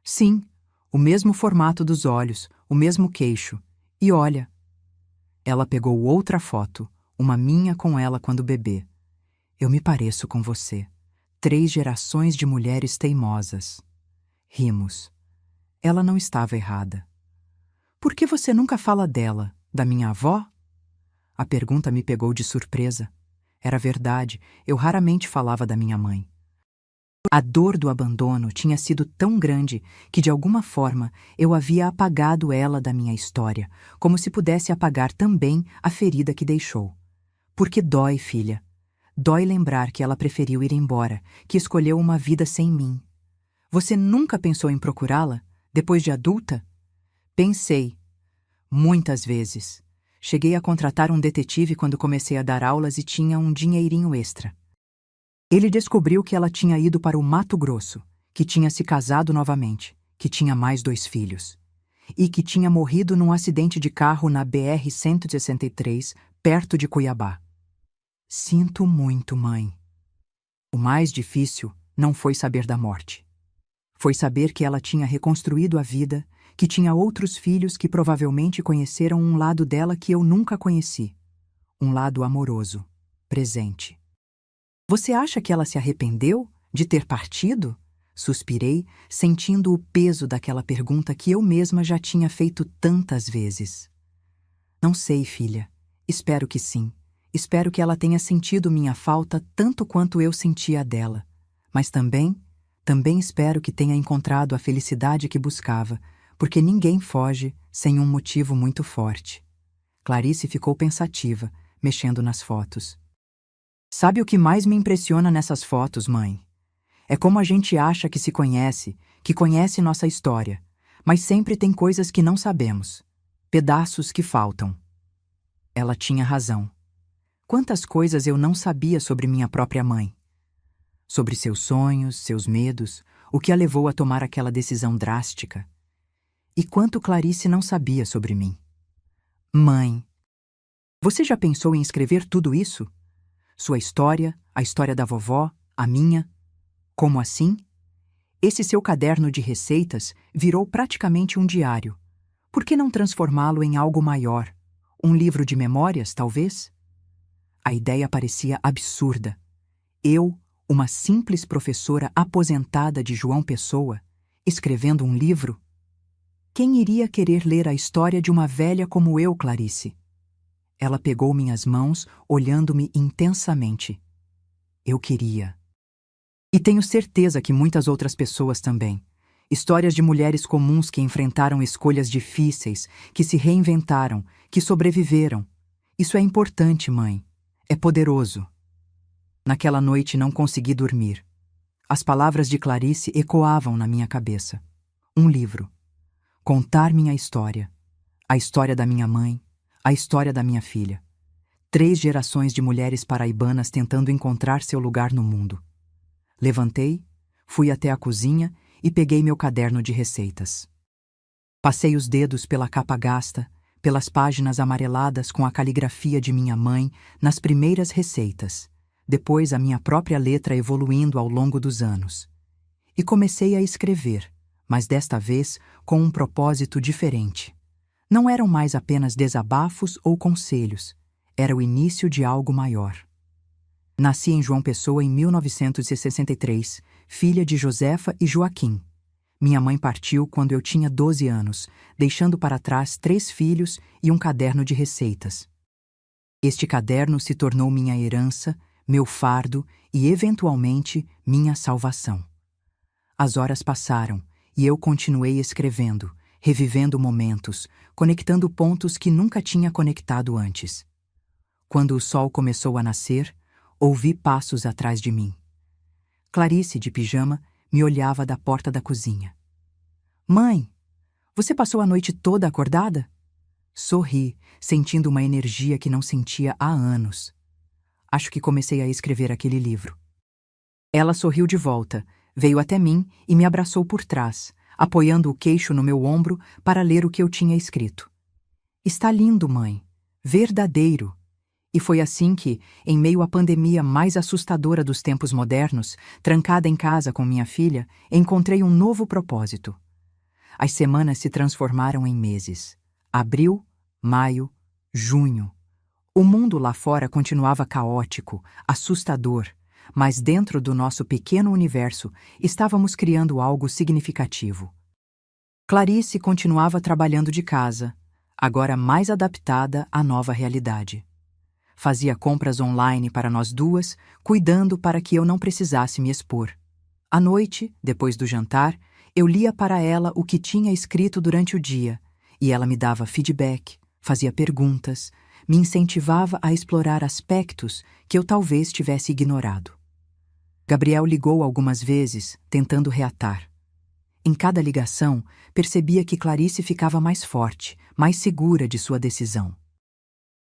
Speaker 1: "Sim, o mesmo formato dos olhos, o mesmo queixo. E olha." Ela pegou outra foto, uma minha com ela quando bebê. "Eu me pareço com você. 3 gerações de mulheres teimosas." Rimos. Ela não estava errada. "Por que você nunca fala dela, da minha avó?" A pergunta me pegou de surpresa. Era verdade, eu raramente falava da minha mãe. A dor do abandono tinha sido tão grande que, de alguma forma, eu havia apagado ela da minha história, como se pudesse apagar também a ferida que deixou. Porque dói, filha. Dói lembrar que ela preferiu ir embora, que escolheu uma vida sem mim. Você nunca pensou em procurá-la, depois de adulta? Pensei. Muitas vezes. Cheguei a contratar um detetive quando comecei a dar aulas e tinha um dinheirinho extra. Ele descobriu que ela tinha ido para o Mato Grosso, que tinha se casado novamente, que tinha mais 2 filhos, e que tinha morrido num acidente de carro na BR-163, perto de Cuiabá. Sinto muito, mãe. O mais difícil não foi saber da morte. Foi saber que ela tinha reconstruído a vida, que tinha outros filhos que provavelmente conheceram um lado dela que eu nunca conheci. Um lado amoroso, presente. Você acha que ela se arrependeu de ter partido? Suspirei, sentindo o peso daquela pergunta que eu mesma já tinha feito tantas vezes. Não sei, filha. Espero que sim. Espero que ela tenha sentido minha falta tanto quanto eu sentia a dela. Mas também espero que tenha encontrado a felicidade que buscava, porque ninguém foge sem um motivo muito forte. Clarice ficou pensativa, mexendo nas fotos. Sabe o que mais me impressiona nessas fotos, mãe? É como a gente acha que se conhece, que conhece nossa história, mas sempre tem coisas que não sabemos, pedaços que faltam. Ela tinha razão. Quantas coisas eu não sabia sobre minha própria mãe? Sobre seus sonhos, seus medos, o que a levou a tomar aquela decisão drástica. E quanto Clarice não sabia sobre mim. Mãe, você já pensou em escrever tudo isso? Sua história, a história da vovó, a minha. Como assim? Esse seu caderno de receitas virou praticamente um diário. Por que não transformá-lo em algo maior? Um livro de memórias, talvez? A ideia parecia absurda. Eu, uma simples professora aposentada de João Pessoa, escrevendo um livro? Quem iria querer ler a história de uma velha como eu, Clarice? Ela pegou minhas mãos, olhando-me intensamente. Eu queria. E tenho certeza que muitas outras pessoas também. Histórias de mulheres comuns que enfrentaram escolhas difíceis, que se reinventaram, que sobreviveram. Isso é importante, mãe. É poderoso. Naquela noite não consegui dormir. As palavras de Clarice ecoavam na minha cabeça. Um livro. Contar minha história. A história da minha mãe. A história da minha filha. 3 gerações de mulheres paraibanas tentando encontrar seu lugar no mundo. Levantei, fui até a cozinha e peguei meu caderno de receitas. Passei os dedos pela capa gasta, pelas páginas amareladas com a caligrafia de minha mãe nas primeiras receitas, depois a minha própria letra evoluindo ao longo dos anos. E comecei a escrever, mas desta vez com um propósito diferente. Não eram mais apenas desabafos ou conselhos, era o início de algo maior. Nasci em João Pessoa em 1963, filha de Josefa e Joaquim. Minha mãe partiu quando eu tinha 12 anos, deixando para trás 3 filhos e um caderno de receitas. Este caderno se tornou minha herança, meu fardo e, eventualmente, minha salvação. As horas passaram e eu continuei escrevendo, revivendo momentos, conectando pontos que nunca tinha conectado antes. Quando o sol começou a nascer, ouvi passos atrás de mim. Clarice, de pijama, me olhava da porta da cozinha. Mãe, você passou a noite toda acordada? Sorri, sentindo uma energia que não sentia há anos. Acho que comecei a escrever aquele livro. Ela sorriu de volta, veio até mim e me abraçou por trás, apoiando o queixo no meu ombro para ler o que eu tinha escrito. Está lindo, mãe. Verdadeiro. E foi assim que, em meio à pandemia mais assustadora dos tempos modernos, trancada em casa com minha filha, encontrei um novo propósito. As semanas se transformaram em meses. Abril, maio, junho. O mundo lá fora continuava caótico, assustador, mas dentro do nosso pequeno universo estávamos criando algo significativo. Clarice continuava trabalhando de casa, agora mais adaptada à nova realidade. Fazia compras online para nós duas, cuidando para que eu não precisasse me expor. À noite, depois do jantar, eu lia para ela o que tinha escrito durante o dia, e ela me dava feedback, fazia perguntas, me incentivava a explorar aspectos que eu talvez tivesse ignorado. Gabriel ligou algumas vezes, tentando reatar. Em cada ligação, percebia que Clarice ficava mais forte, mais segura de sua decisão.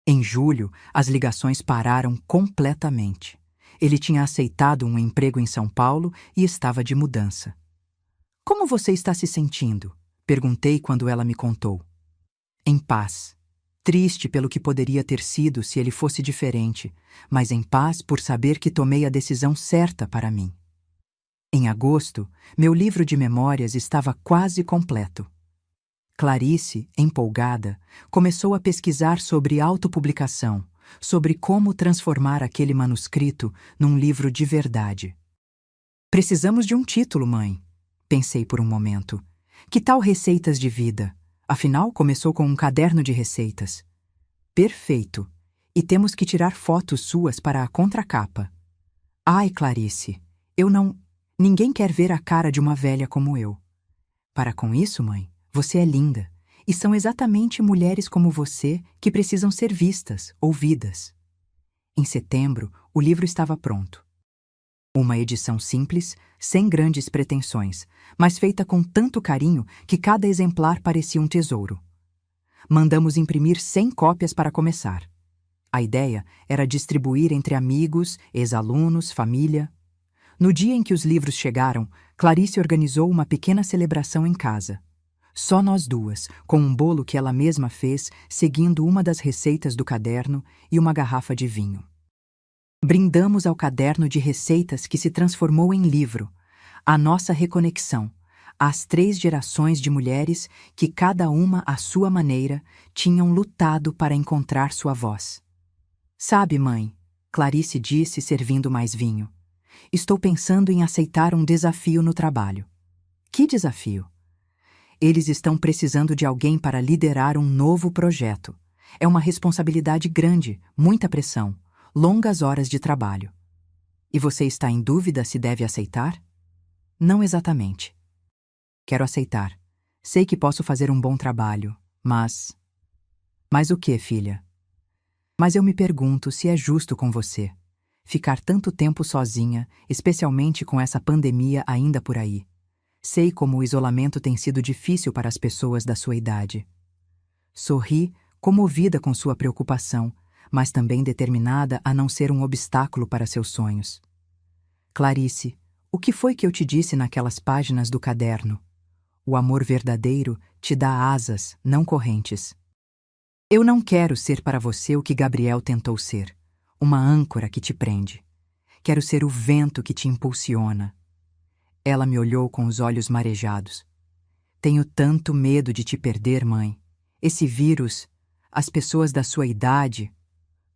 Speaker 1: Em julho, as ligações pararam completamente. Ele tinha aceitado um emprego em São Paulo e estava de mudança. Como você está se sentindo? Perguntei quando ela me contou. Em paz. Triste pelo que poderia ter sido se ele fosse diferente, mas em paz por saber que tomei a decisão certa para mim. Em agosto, meu livro de memórias estava quase completo. Clarice, empolgada, começou a pesquisar sobre autopublicação, sobre como transformar aquele manuscrito num livro de verdade. Precisamos de um título, mãe. Pensei por um momento. Que tal Receitas de Vida? Afinal, começou com um caderno de receitas. Perfeito. E temos que tirar fotos suas para a contracapa. Ai, Clarice, eu não... Ninguém quer ver a cara de uma velha como eu. Para com isso, mãe, você é linda. E são exatamente mulheres como você que precisam ser vistas, ouvidas. Em setembro, o livro estava pronto. Uma edição simples, sem grandes pretensões, mas feita com tanto carinho que cada exemplar parecia um tesouro. Mandamos imprimir 100 cópias para começar. A ideia era distribuir entre amigos, ex-alunos, família. No dia em que os livros chegaram, Clarice organizou uma pequena celebração em casa. Só nós duas, com um bolo que ela mesma fez, seguindo uma das receitas do caderno e uma garrafa de vinho. Brindamos ao caderno de receitas que se transformou em livro, a nossa reconexão, às 3 gerações de mulheres que, cada uma à sua maneira, tinham lutado para encontrar sua voz. Sabe, mãe, Clarice disse servindo mais vinho, estou pensando em aceitar um desafio no trabalho. Que desafio? Eles estão precisando de alguém para liderar um novo projeto. É uma responsabilidade grande, muita pressão, longas horas de trabalho. E você está em dúvida se deve aceitar? Não exatamente. Quero aceitar. Sei que posso fazer um bom trabalho, mas... Mas o quê, filha? Mas eu me pergunto se é justo com você. Ficar tanto tempo sozinha, especialmente com essa pandemia ainda por aí. Sei como o isolamento tem sido difícil para as pessoas da sua idade. Sorri, comovida com sua preocupação, mas também determinada a não ser um obstáculo para seus sonhos. Clarice, o que foi que eu te disse naquelas páginas do caderno? O amor verdadeiro te dá asas, não correntes. Eu não quero ser para você o que Gabriel tentou ser, uma âncora que te prende. Quero ser o vento que te impulsiona. Ela me olhou com os olhos marejados. Tenho tanto medo de te perder, mãe. Esse vírus, as pessoas da sua idade...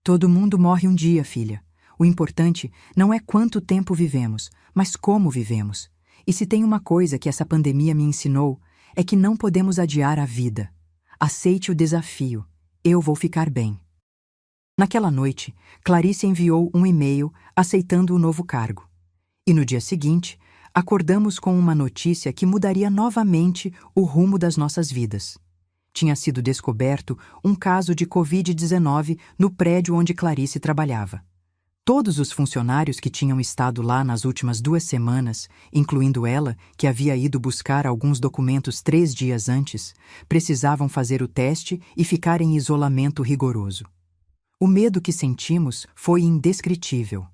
Speaker 1: Todo mundo morre um dia, filha. O importante não é quanto tempo vivemos, mas como vivemos. E se tem uma coisa que essa pandemia me ensinou, é que não podemos adiar a vida. Aceite o desafio. Eu vou ficar bem. Naquela noite, Clarice enviou um e-mail aceitando o novo cargo. E no dia seguinte, acordamos com uma notícia que mudaria novamente o rumo das nossas vidas. Tinha sido descoberto um caso de Covid-19 no prédio onde Clarice trabalhava. Todos os funcionários que tinham estado lá nas últimas 2 semanas, incluindo ela, que havia ido buscar alguns documentos 3 dias antes, precisavam fazer o teste e ficar em isolamento rigoroso. O medo que sentimos foi indescritível.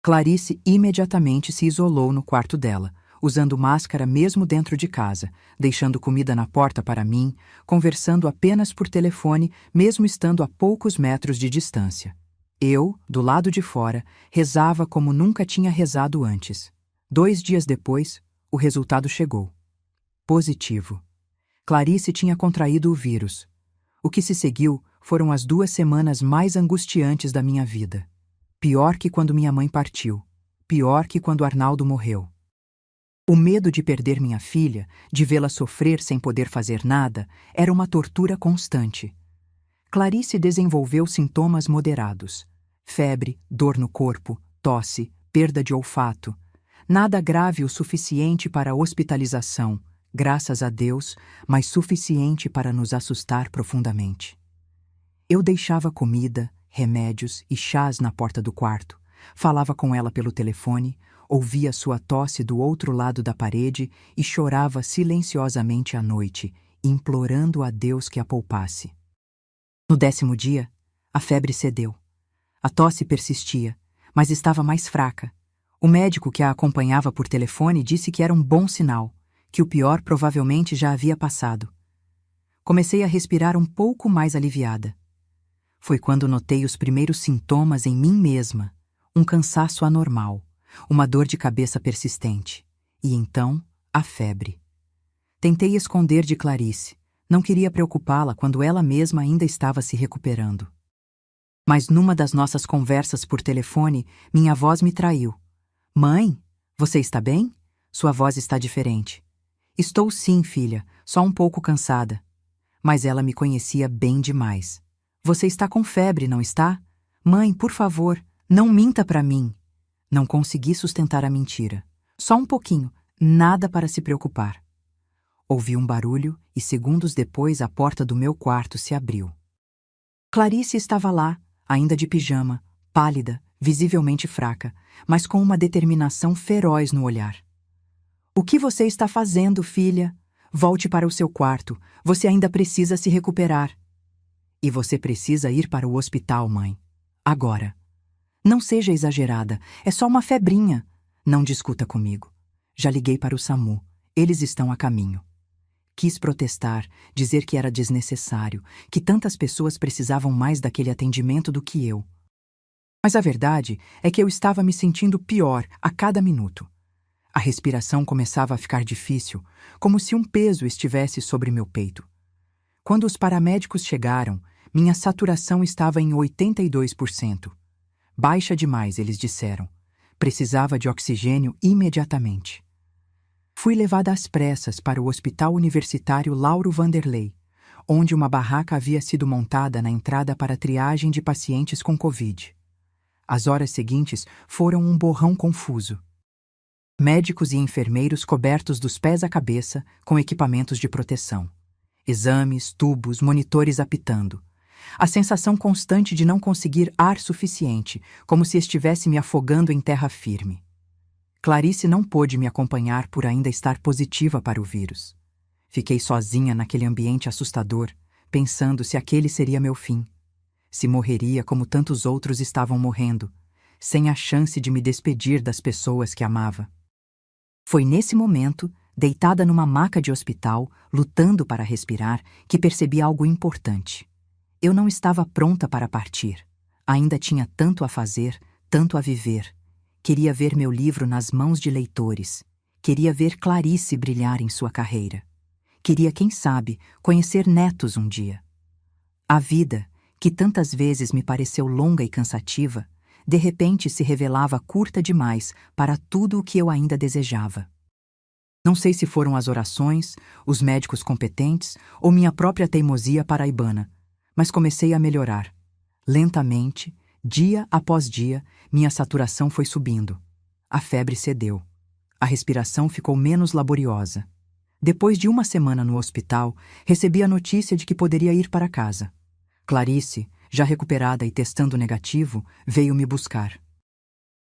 Speaker 1: Clarice imediatamente se isolou no quarto dela, usando máscara mesmo dentro de casa, deixando comida na porta para mim, conversando apenas por telefone, mesmo estando a poucos metros de distância. Eu, do lado de fora, rezava como nunca tinha rezado antes. 2 dias depois, o resultado chegou. Positivo. Clarice tinha contraído o vírus. O que se seguiu foram as 2 semanas mais angustiantes da minha vida. Pior que quando minha mãe partiu. Pior que quando Arnaldo morreu. O medo de perder minha filha, de vê-la sofrer sem poder fazer nada, era uma tortura constante. Clarice desenvolveu sintomas moderados. Febre, dor no corpo, tosse, perda de olfato. Nada grave o suficiente para hospitalização, graças a Deus, mas suficiente para nos assustar profundamente. Eu deixava comida, remédios e chás na porta do quarto, falava com ela pelo telefone, ouvia sua tosse do outro lado da parede e chorava silenciosamente à noite, implorando a Deus que a poupasse. No 10º dia, a febre cedeu. A tosse persistia, mas estava mais fraca. O médico que a acompanhava por telefone disse que era um bom sinal, que o pior provavelmente já havia passado. Comecei a respirar um pouco mais aliviada. Foi quando notei os primeiros sintomas em mim mesma, um cansaço anormal, uma dor de cabeça persistente, e então a febre. Tentei esconder de Clarice, não queria preocupá-la quando ela mesma ainda estava se recuperando. Mas numa das nossas conversas por telefone, minha voz me traiu. Mãe, você está bem? Sua voz está diferente. Estou sim, filha, só um pouco cansada. Mas ela me conhecia bem demais. Você está com febre, não está? Mãe, por favor, não minta para mim. Não consegui sustentar a mentira. Só um pouquinho, nada para se preocupar. Ouvi um barulho e segundos depois a porta do meu quarto se abriu. Clarice estava lá, ainda de pijama, pálida, visivelmente fraca, mas com uma determinação feroz no olhar. O que você está fazendo, filha? Volte para o seu quarto. Você ainda precisa se recuperar. E você precisa ir para o hospital, mãe. Agora. Não seja exagerada. É só uma febrinha. Não discuta comigo. Já liguei para o SAMU. Eles estão a caminho. Quis protestar, dizer que era desnecessário, que tantas pessoas precisavam mais daquele atendimento do que eu. Mas a verdade é que eu estava me sentindo pior a cada minuto. A respiração começava a ficar difícil, como se um peso estivesse sobre meu peito. Quando os paramédicos chegaram, minha saturação estava em 82%. Baixa demais, eles disseram. Precisava de oxigênio imediatamente. Fui levada às pressas para o Hospital Universitário Lauro Vanderlei, onde uma barraca havia sido montada na entrada para triagem de pacientes com Covid. As horas seguintes foram um borrão confuso. Médicos e enfermeiros cobertos dos pés à cabeça com equipamentos de proteção. Exames, tubos, monitores apitando. A sensação constante de não conseguir ar suficiente, como se estivesse me afogando em terra firme. Clarice não pôde me acompanhar por ainda estar positiva para o vírus. Fiquei sozinha naquele ambiente assustador, pensando se aquele seria meu fim. Se morreria como tantos outros estavam morrendo, sem a chance de me despedir das pessoas que amava. Foi nesse momento, deitada numa maca de hospital, lutando para respirar, que percebi algo importante. Eu não estava pronta para partir. Ainda tinha tanto a fazer, tanto a viver. Queria ver meu livro nas mãos de leitores. Queria ver Clarice brilhar em sua carreira. Queria, quem sabe, conhecer netos um dia. A vida, que tantas vezes me pareceu longa e cansativa, de repente se revelava curta demais para tudo o que eu ainda desejava. Não sei se foram as orações, os médicos competentes ou minha própria teimosia paraibana, mas comecei a melhorar. Lentamente, dia após dia, minha saturação foi subindo. A febre cedeu. A respiração ficou menos laboriosa. Depois de uma semana no hospital, recebi a notícia de que poderia ir para casa. Clarice, já recuperada e testando negativo, veio me buscar.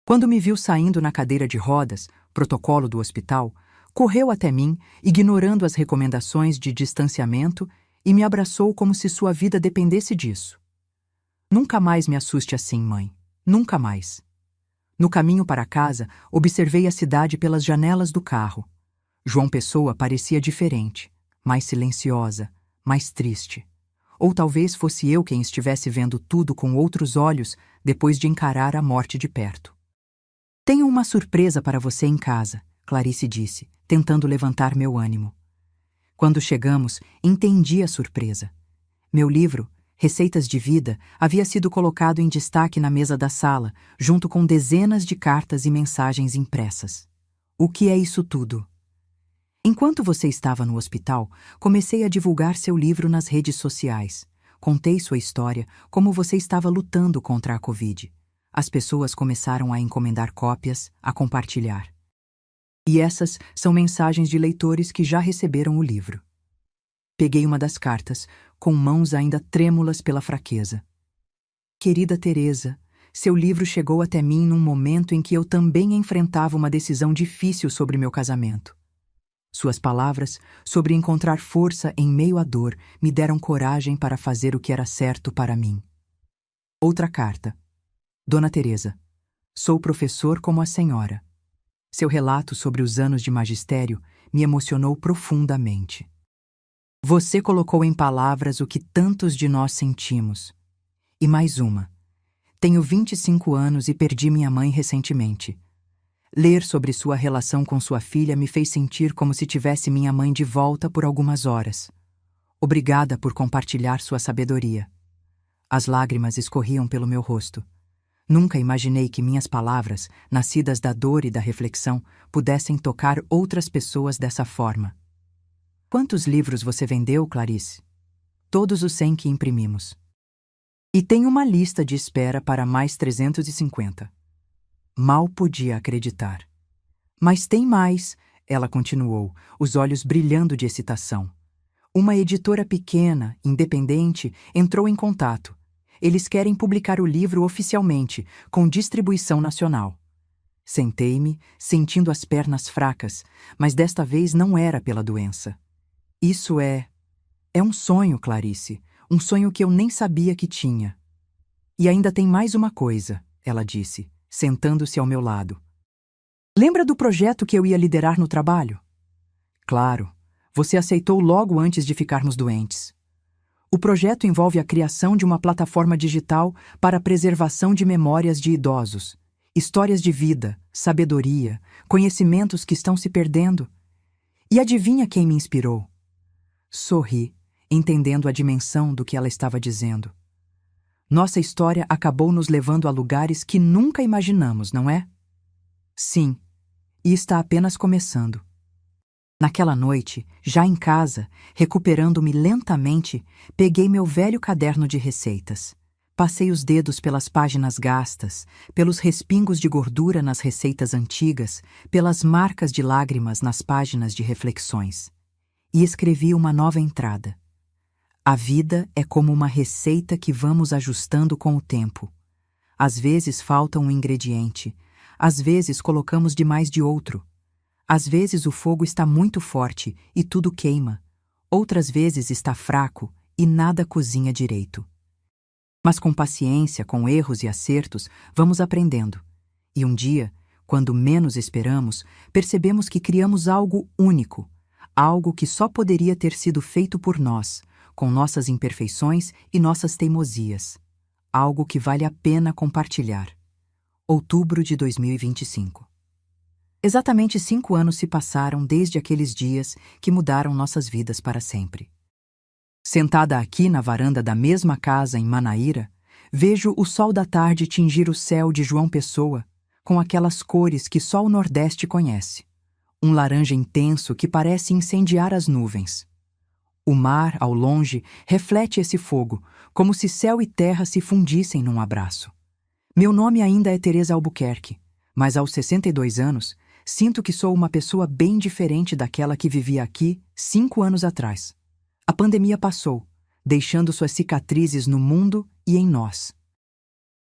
Speaker 1: Quando me viu saindo na cadeira de rodas, protocolo do hospital, correu até mim, ignorando as recomendações de distanciamento, e me abraçou como se sua vida dependesse disso. Nunca mais me assuste assim, mãe. Nunca mais. No caminho para casa, observei a cidade pelas janelas do carro. João Pessoa parecia diferente, mais silenciosa, mais triste. Ou talvez fosse eu quem estivesse vendo tudo com outros olhos depois de encarar a morte de perto. Tenho uma surpresa para você em casa, Clarice disse, tentando levantar meu ânimo. Quando chegamos, entendi a surpresa. Meu livro, Receitas de Vida, havia sido colocado em destaque na mesa da sala, junto com dezenas de cartas e mensagens impressas. O que é isso tudo? Enquanto você estava no hospital, comecei a divulgar seu livro nas redes sociais. Contei sua história, como você estava lutando contra a Covid. As pessoas começaram a encomendar cópias, a compartilhar. E essas são mensagens de leitores que já receberam o livro. Peguei uma das cartas, com mãos ainda trêmulas pela fraqueza. Querida Teresa, seu livro chegou até mim num momento em que eu também enfrentava uma decisão difícil sobre meu casamento. Suas palavras, sobre encontrar força em meio à dor, me deram coragem para fazer o que era certo para mim. Outra carta. Dona Teresa, sou professor como a senhora. Seu relato sobre os anos de magistério me emocionou profundamente. Você colocou em palavras o que tantos de nós sentimos. E mais uma. Tenho 25 anos e perdi minha mãe recentemente. Ler sobre sua relação com sua filha me fez sentir como se tivesse minha mãe de volta por algumas horas. Obrigada por compartilhar sua sabedoria. As lágrimas escorriam pelo meu rosto. Nunca imaginei que minhas palavras, nascidas da dor e da reflexão, pudessem tocar outras pessoas dessa forma. Quantos livros você vendeu, Clarice? Todos os 100 que imprimimos. E tem uma lista de espera para mais 350. Mal podia acreditar. Mas tem mais, ela continuou, os olhos brilhando de excitação. Uma editora pequena, independente, entrou em contato. Eles querem publicar o livro oficialmente, com distribuição nacional. Sentei-me, sentindo as pernas fracas, mas desta vez não era pela doença. Isso é um sonho, Clarice, um sonho que eu nem sabia que tinha. E ainda tem mais uma coisa, ela disse, sentando-se ao meu lado. Lembra do projeto que eu ia liderar no trabalho? Claro, você aceitou logo antes de ficarmos doentes. O projeto envolve a criação de uma plataforma digital para a preservação de memórias de idosos, histórias de vida, sabedoria, conhecimentos que estão se perdendo. E adivinha quem me inspirou? Sorri, entendendo a dimensão do que ela estava dizendo. Nossa história acabou nos levando a lugares que nunca imaginamos, não é? Sim, e está apenas começando. Naquela noite, já em casa, recuperando-me lentamente, peguei meu velho caderno de receitas. Passei os dedos pelas páginas gastas, pelos respingos de gordura nas receitas antigas, pelas marcas de lágrimas nas páginas de reflexões. E escrevi uma nova entrada. A vida é como uma receita que vamos ajustando com o tempo. Às vezes falta um ingrediente, às vezes colocamos demais de outro. Às vezes o fogo está muito forte e tudo queima. Outras vezes está fraco e nada cozinha direito. Mas com paciência, com erros e acertos, vamos aprendendo. E um dia, quando menos esperamos, percebemos que criamos algo único, algo que só poderia ter sido feito por nós, com nossas imperfeições e nossas teimosias. Algo que vale a pena compartilhar. Outubro de 2025. Exatamente 5 anos se passaram desde aqueles dias que mudaram nossas vidas para sempre. Sentada aqui na varanda da mesma casa em Manaíra, vejo o sol da tarde tingir o céu de João Pessoa com aquelas cores que só o Nordeste conhece. Um laranja intenso que parece incendiar as nuvens. O mar, ao longe, reflete esse fogo, como se céu e terra se fundissem num abraço. Meu nome ainda é Teresa Albuquerque, mas aos 62 anos, sinto que sou uma pessoa bem diferente daquela que vivia aqui 5 anos atrás. A pandemia passou, deixando suas cicatrizes no mundo e em nós.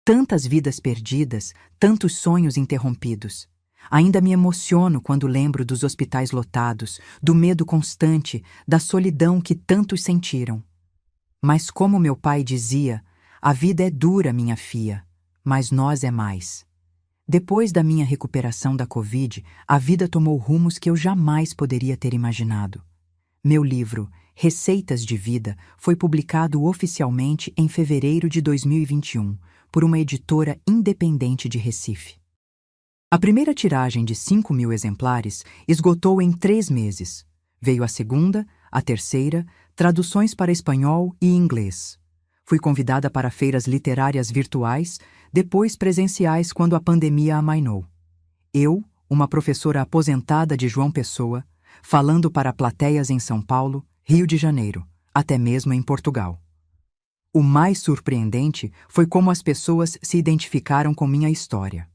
Speaker 1: Tantas vidas perdidas, tantos sonhos interrompidos. Ainda me emociono quando lembro dos hospitais lotados, do medo constante, da solidão que tantos sentiram. Mas como meu pai dizia, a vida é dura, minha filha, mas nós é mais. Depois da minha recuperação da Covid, a vida tomou rumos que eu jamais poderia ter imaginado. Meu livro, Receitas de Vida, foi publicado oficialmente em fevereiro de 2021, por uma editora independente de Recife. A primeira tiragem de 5.000 exemplares esgotou em 3 meses. Veio a segunda, a terceira, traduções para espanhol e inglês. Fui convidada para feiras literárias virtuais, depois presenciais quando a pandemia amainou. Eu, uma professora aposentada de João Pessoa, falando para plateias em São Paulo, Rio de Janeiro, até mesmo em Portugal. O mais surpreendente foi como as pessoas se identificaram com minha história.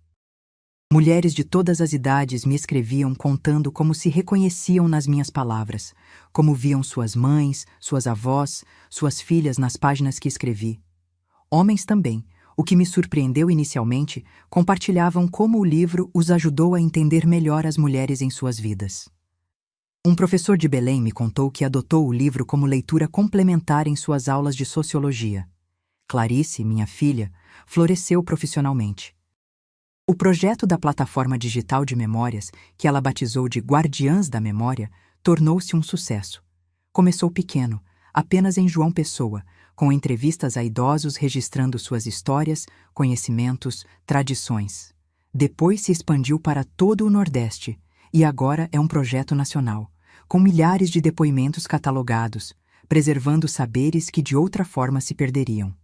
Speaker 1: Mulheres de todas as idades me escreviam contando como se reconheciam nas minhas palavras, como viam suas mães, suas avós, suas filhas nas páginas que escrevi. Homens também, o que me surpreendeu inicialmente, compartilhavam como o livro os ajudou a entender melhor as mulheres em suas vidas. Um professor de Belém me contou que adotou o livro como leitura complementar em suas aulas de sociologia. Clarice, minha filha, floresceu profissionalmente. O projeto da plataforma digital de memórias, que ela batizou de Guardiãs da Memória, tornou-se um sucesso. Começou pequeno, apenas em João Pessoa, com entrevistas a idosos registrando suas histórias, conhecimentos, tradições. Depois se expandiu para todo o Nordeste, e agora é um projeto nacional, com milhares de depoimentos catalogados, preservando saberes que de outra forma se perderiam.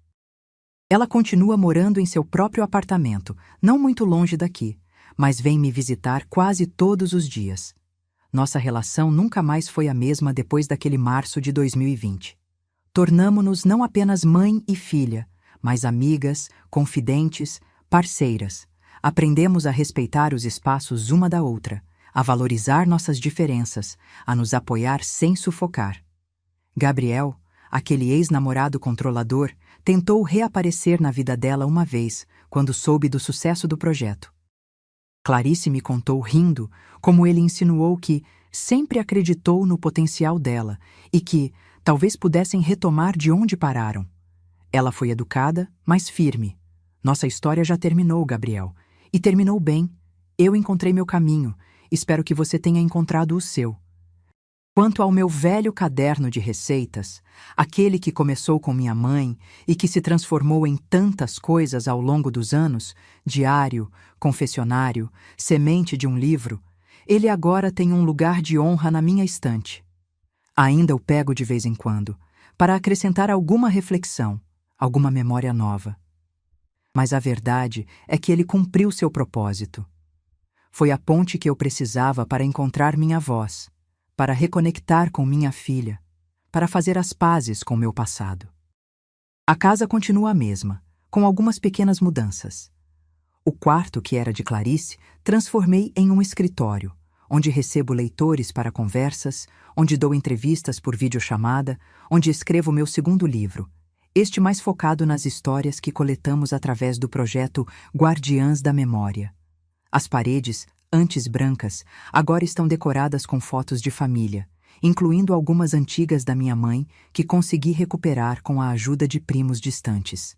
Speaker 1: Ela continua morando em seu próprio apartamento, não muito longe daqui, mas vem me visitar quase todos os dias. Nossa relação nunca mais foi a mesma depois daquele março de 2020. Tornamo-nos não apenas mãe e filha, mas amigas, confidentes, parceiras. Aprendemos a respeitar os espaços uma da outra, a valorizar nossas diferenças, a nos apoiar sem sufocar. Gabriel, aquele ex-namorado controlador, tentou reaparecer na vida dela uma vez, quando soube do sucesso do projeto. Clarice me contou rindo como ele insinuou que sempre acreditou no potencial dela e que talvez pudessem retomar de onde pararam. Ela foi educada, mas firme. Nossa história já terminou, Gabriel. E terminou bem. Eu encontrei meu caminho. Espero que você tenha encontrado o seu. Quanto ao meu velho caderno de receitas, aquele que começou com minha mãe e que se transformou em tantas coisas ao longo dos anos, diário, confessionário, semente de um livro, ele agora tem um lugar de honra na minha estante. Ainda o pego de vez em quando, para acrescentar alguma reflexão, alguma memória nova. Mas a verdade é que ele cumpriu seu propósito. Foi a ponte que eu precisava para encontrar minha voz, para reconectar com minha filha, para fazer as pazes com meu passado. A casa continua a mesma, com algumas pequenas mudanças. O quarto, que era de Clarice, transformei em um escritório, onde recebo leitores para conversas, onde dou entrevistas por videochamada, onde escrevo meu segundo livro, este mais focado nas histórias que coletamos através do projeto Guardiãs da Memória. As paredes, antes brancas, agora estão decoradas com fotos de família, incluindo algumas antigas da minha mãe que consegui recuperar com a ajuda de primos distantes.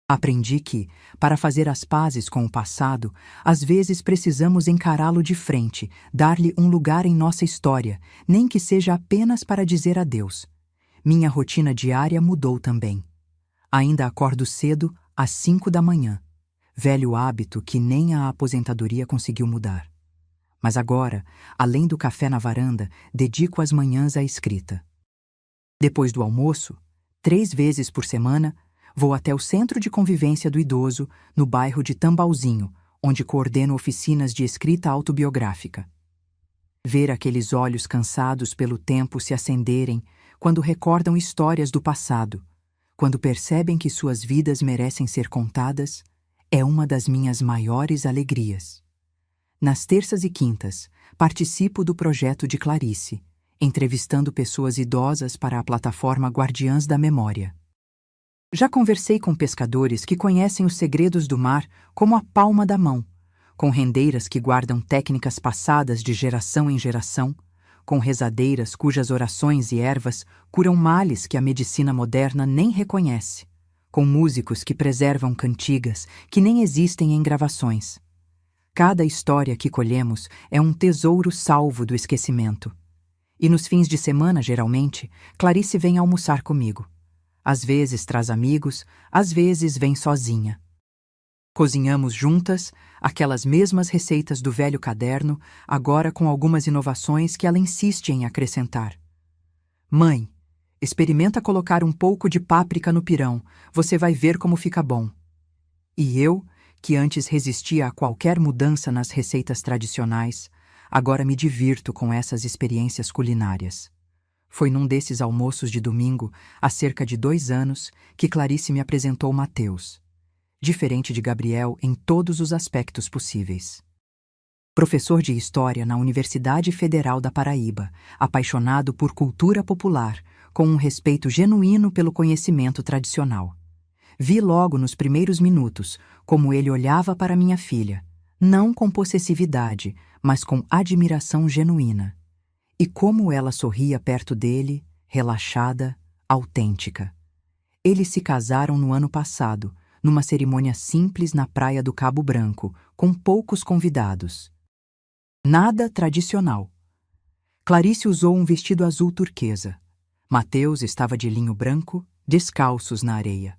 Speaker 1: Aprendi que, para fazer as pazes com o passado, às vezes precisamos encará-lo de frente, dar-lhe um lugar em nossa história, nem que seja apenas para dizer adeus. Minha rotina diária mudou também. Ainda acordo cedo, às 5 da manhã. Velho hábito que nem a aposentadoria conseguiu mudar. Mas agora, além do café na varanda, dedico as manhãs à escrita. Depois do almoço, 3 vezes por semana, vou até o Centro de Convivência do Idoso, no bairro de Tambalzinho, onde coordeno oficinas de escrita autobiográfica. Ver aqueles olhos cansados pelo tempo se acenderem quando recordam histórias do passado, quando percebem que suas vidas merecem ser contadas, é uma das minhas maiores alegrias. Nas terças e quintas, participo do projeto de Clarice, entrevistando pessoas idosas para a plataforma Guardiãs da Memória. Já conversei com pescadores que conhecem os segredos do mar como a palma da mão, com rendeiras que guardam técnicas passadas de geração em geração, com rezadeiras cujas orações e ervas curam males que a medicina moderna nem reconhece, com músicos que preservam cantigas que nem existem em gravações. Cada história que colhemos é um tesouro salvo do esquecimento. E nos fins de semana, geralmente, Clarice vem almoçar comigo. Às vezes traz amigos, às vezes vem sozinha. Cozinhamos juntas aquelas mesmas receitas do velho caderno, agora com algumas inovações que ela insiste em acrescentar. Mãe, experimenta colocar um pouco de páprica no pirão, você vai ver como fica bom. E eu, que antes resistia a qualquer mudança nas receitas tradicionais, agora me divirto com essas experiências culinárias. Foi num desses almoços de domingo, há cerca de 2 anos, que Clarice me apresentou Mateus, diferente de Gabriel em todos os aspectos possíveis. Professor de História na Universidade Federal da Paraíba, apaixonado por cultura popular, com um respeito genuíno pelo conhecimento tradicional. Vi logo nos primeiros minutos como ele olhava para minha filha, não com possessividade, mas com admiração genuína. E como ela sorria perto dele, relaxada, autêntica. Eles se casaram no ano passado, numa cerimônia simples na praia do Cabo Branco, com poucos convidados. Nada tradicional. Clarice usou um vestido azul turquesa. Mateus estava de linho branco, descalços na areia.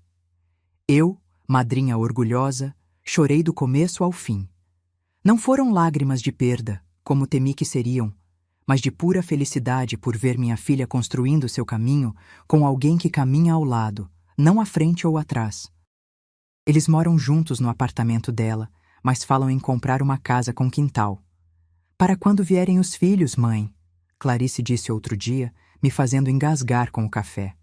Speaker 1: Eu, madrinha orgulhosa, chorei do começo ao fim. Não foram lágrimas de perda, como temi que seriam, mas de pura felicidade por ver minha filha construindo seu caminho com alguém que caminha ao lado, não à frente ou atrás. Eles moram juntos no apartamento dela, mas falam em comprar uma casa com quintal. Para quando vierem os filhos, mãe? Clarice disse outro dia, me fazendo engasgar com o café.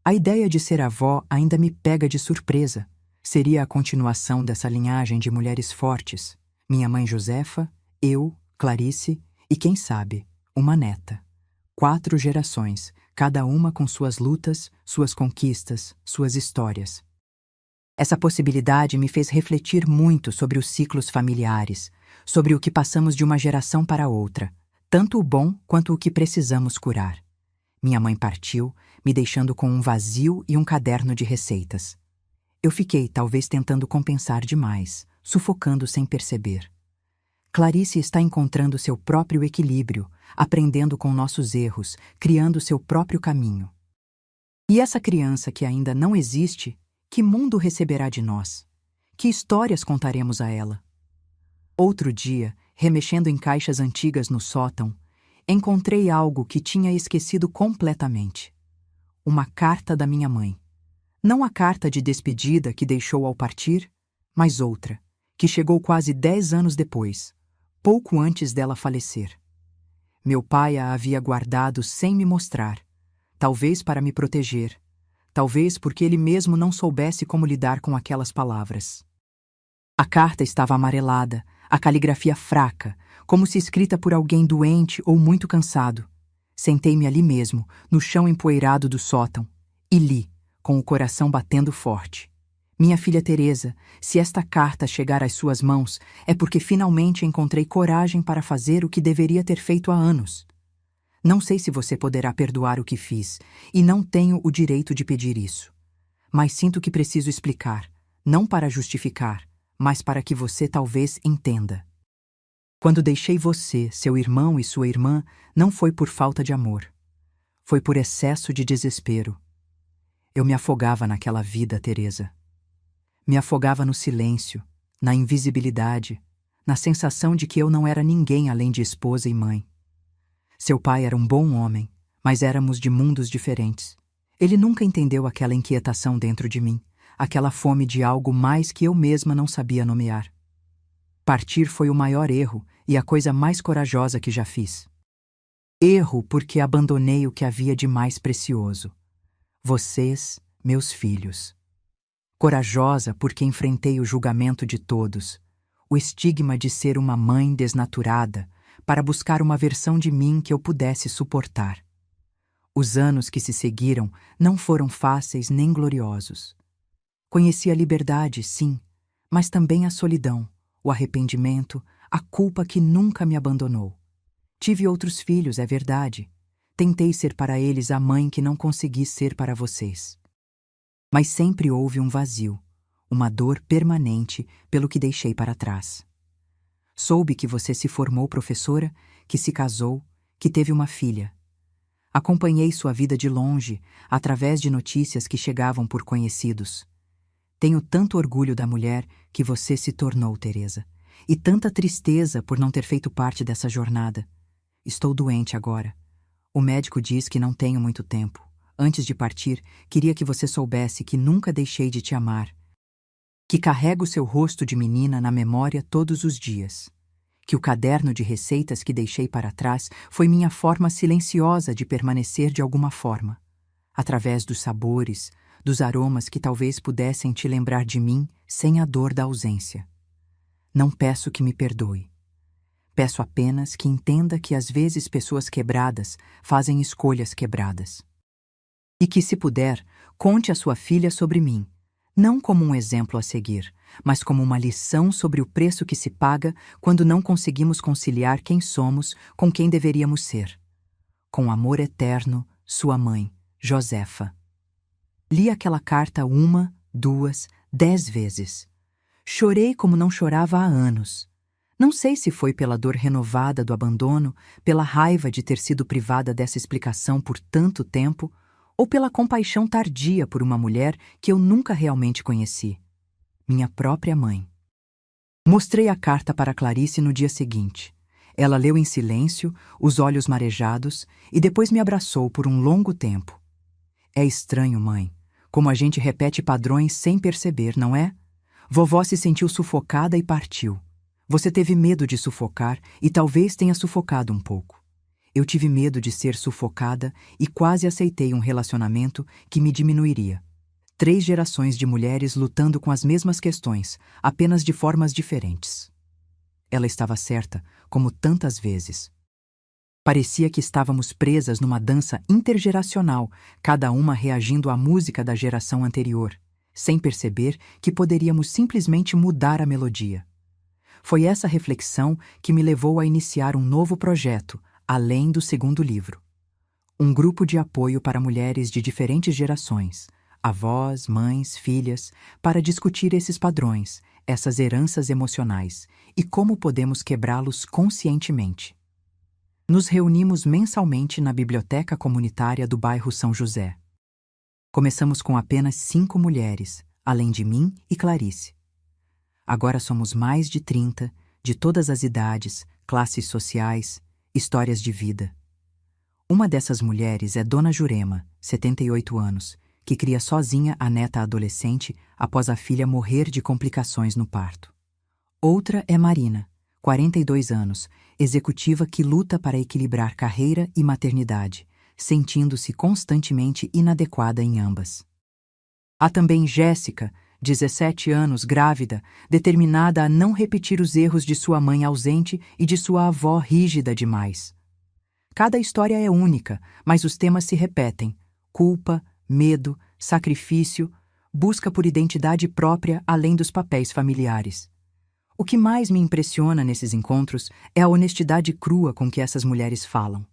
Speaker 1: A ideia de ser avó ainda me pega de surpresa. Seria a continuação dessa linhagem de mulheres fortes. Minha mãe Josefa, eu, Clarice e, quem sabe, uma neta. 4 gerações, cada uma com suas lutas, suas conquistas, suas histórias. Essa possibilidade me fez refletir muito sobre os ciclos familiares, sobre o que passamos de uma geração para outra, tanto o bom quanto o que precisamos curar. Minha mãe partiu, me deixando com um vazio e um caderno de receitas. Eu fiquei, talvez, tentando compensar demais, sufocando sem perceber. Clarice está encontrando seu próprio equilíbrio, aprendendo com nossos erros, criando seu próprio caminho. E essa criança que ainda não existe, que mundo receberá de nós? Que histórias contaremos a ela? Outro dia, remexendo em caixas antigas no sótão, encontrei algo que tinha esquecido completamente. Uma carta da minha mãe. Não a carta de despedida que deixou ao partir, mas outra, que chegou quase 10 anos depois, pouco antes dela falecer. Meu pai a havia guardado sem me mostrar, talvez para me proteger, talvez porque ele mesmo não soubesse como lidar com aquelas palavras. A carta estava amarelada, a caligrafia fraca, como se escrita por alguém doente ou muito cansado. Sentei-me ali mesmo, no chão empoeirado do sótão, e li, com o coração batendo forte. Minha filha Teresa, se esta carta chegar às suas mãos, é porque finalmente encontrei coragem para fazer o que deveria ter feito há anos. Não sei se você poderá perdoar o que fiz, e não tenho o direito de pedir isso. Mas sinto que preciso explicar, não para justificar, mas para que você talvez entenda. Quando deixei você, seu irmão e sua irmã, não foi por falta de amor. Foi por excesso de desespero. Eu me afogava naquela vida, Teresa. Me afogava no silêncio, na invisibilidade, na sensação de que eu não era ninguém além de esposa e mãe. Seu pai era um bom homem, mas éramos de mundos diferentes. Ele nunca entendeu aquela inquietação dentro de mim, aquela fome de algo mais que eu mesma não sabia nomear. Partir foi o maior erro e a coisa mais corajosa que já fiz. Erro porque abandonei o que havia de mais precioso. Vocês, meus filhos. Corajosa porque enfrentei o julgamento de todos, o estigma de ser uma mãe desnaturada, para buscar uma versão de mim que eu pudesse suportar. Os anos que se seguiram não foram fáceis nem gloriosos. Conheci a liberdade, sim, mas também a solidão, o arrependimento, a culpa que nunca me abandonou. Tive outros filhos, é verdade. Tentei ser para eles a mãe que não consegui ser para vocês. Mas sempre houve um vazio, uma dor permanente pelo que deixei para trás. Soube que você se formou professora, que se casou, que teve uma filha. Acompanhei sua vida de longe, através de notícias que chegavam por conhecidos. Tenho tanto orgulho da mulher que você se tornou, Teresa, e tanta tristeza por não ter feito parte dessa jornada. Estou doente agora. O médico diz que não tenho muito tempo. Antes de partir, queria que você soubesse que nunca deixei de te amar, que carrego seu rosto de menina na memória todos os dias, que o caderno de receitas que deixei para trás foi minha forma silenciosa de permanecer de alguma forma, através dos sabores, dos aromas que talvez pudessem te lembrar de mim sem a dor da ausência. Não peço que me perdoe. Peço apenas que entenda que às vezes pessoas quebradas fazem escolhas quebradas. E que, se puder, conte à sua filha sobre mim, não como um exemplo a seguir, mas como uma lição sobre o preço que se paga quando não conseguimos conciliar quem somos com quem deveríamos ser. Com amor eterno, sua mãe, Josefa. Li aquela carta 1, 2, 10 vezes. Chorei como não chorava há anos. Não sei se foi pela dor renovada do abandono, pela raiva de ter sido privada dessa explicação por tanto tempo, ou pela compaixão tardia por uma mulher que eu nunca realmente conheci. Minha própria mãe. Mostrei a carta para Clarice no dia seguinte. Ela leu em silêncio, os olhos marejados, e depois me abraçou por um longo tempo. É estranho, mãe, como a gente repete padrões sem perceber, não é? Vovó se sentiu sufocada e partiu. Você teve medo de sufocar e talvez tenha sufocado um pouco. Eu tive medo de ser sufocada e quase aceitei um relacionamento que me diminuiria. 3 gerações de mulheres lutando com as mesmas questões, apenas de formas diferentes. Ela estava certa, como tantas vezes. Parecia que estávamos presas numa dança intergeracional, cada uma reagindo à música da geração anterior, sem perceber que poderíamos simplesmente mudar a melodia. Foi essa reflexão que me levou a iniciar um novo projeto, além do 2º livro. Um grupo de apoio para mulheres de diferentes gerações, avós, mães, filhas, para discutir esses padrões, essas heranças emocionais e como podemos quebrá-los conscientemente. Nos reunimos mensalmente na biblioteca comunitária do bairro São José. Começamos com apenas 5 mulheres, além de mim e Clarice. Agora somos mais de 30, de todas as idades, classes sociais, histórias de vida. Uma dessas mulheres é Dona Jurema, 78 anos, que cria sozinha a neta adolescente após a filha morrer de complicações no parto. Outra é Marina, 42 anos, executiva que luta para equilibrar carreira e maternidade, sentindo-se constantemente inadequada em ambas. Há também Jéssica, 17 anos, grávida, determinada a não repetir os erros de sua mãe ausente e de sua avó rígida demais. Cada história é única, mas os temas se repetem: culpa, medo, sacrifício, busca por identidade própria além dos papéis familiares. O que mais me impressiona nesses encontros é a honestidade crua com que essas mulheres falam.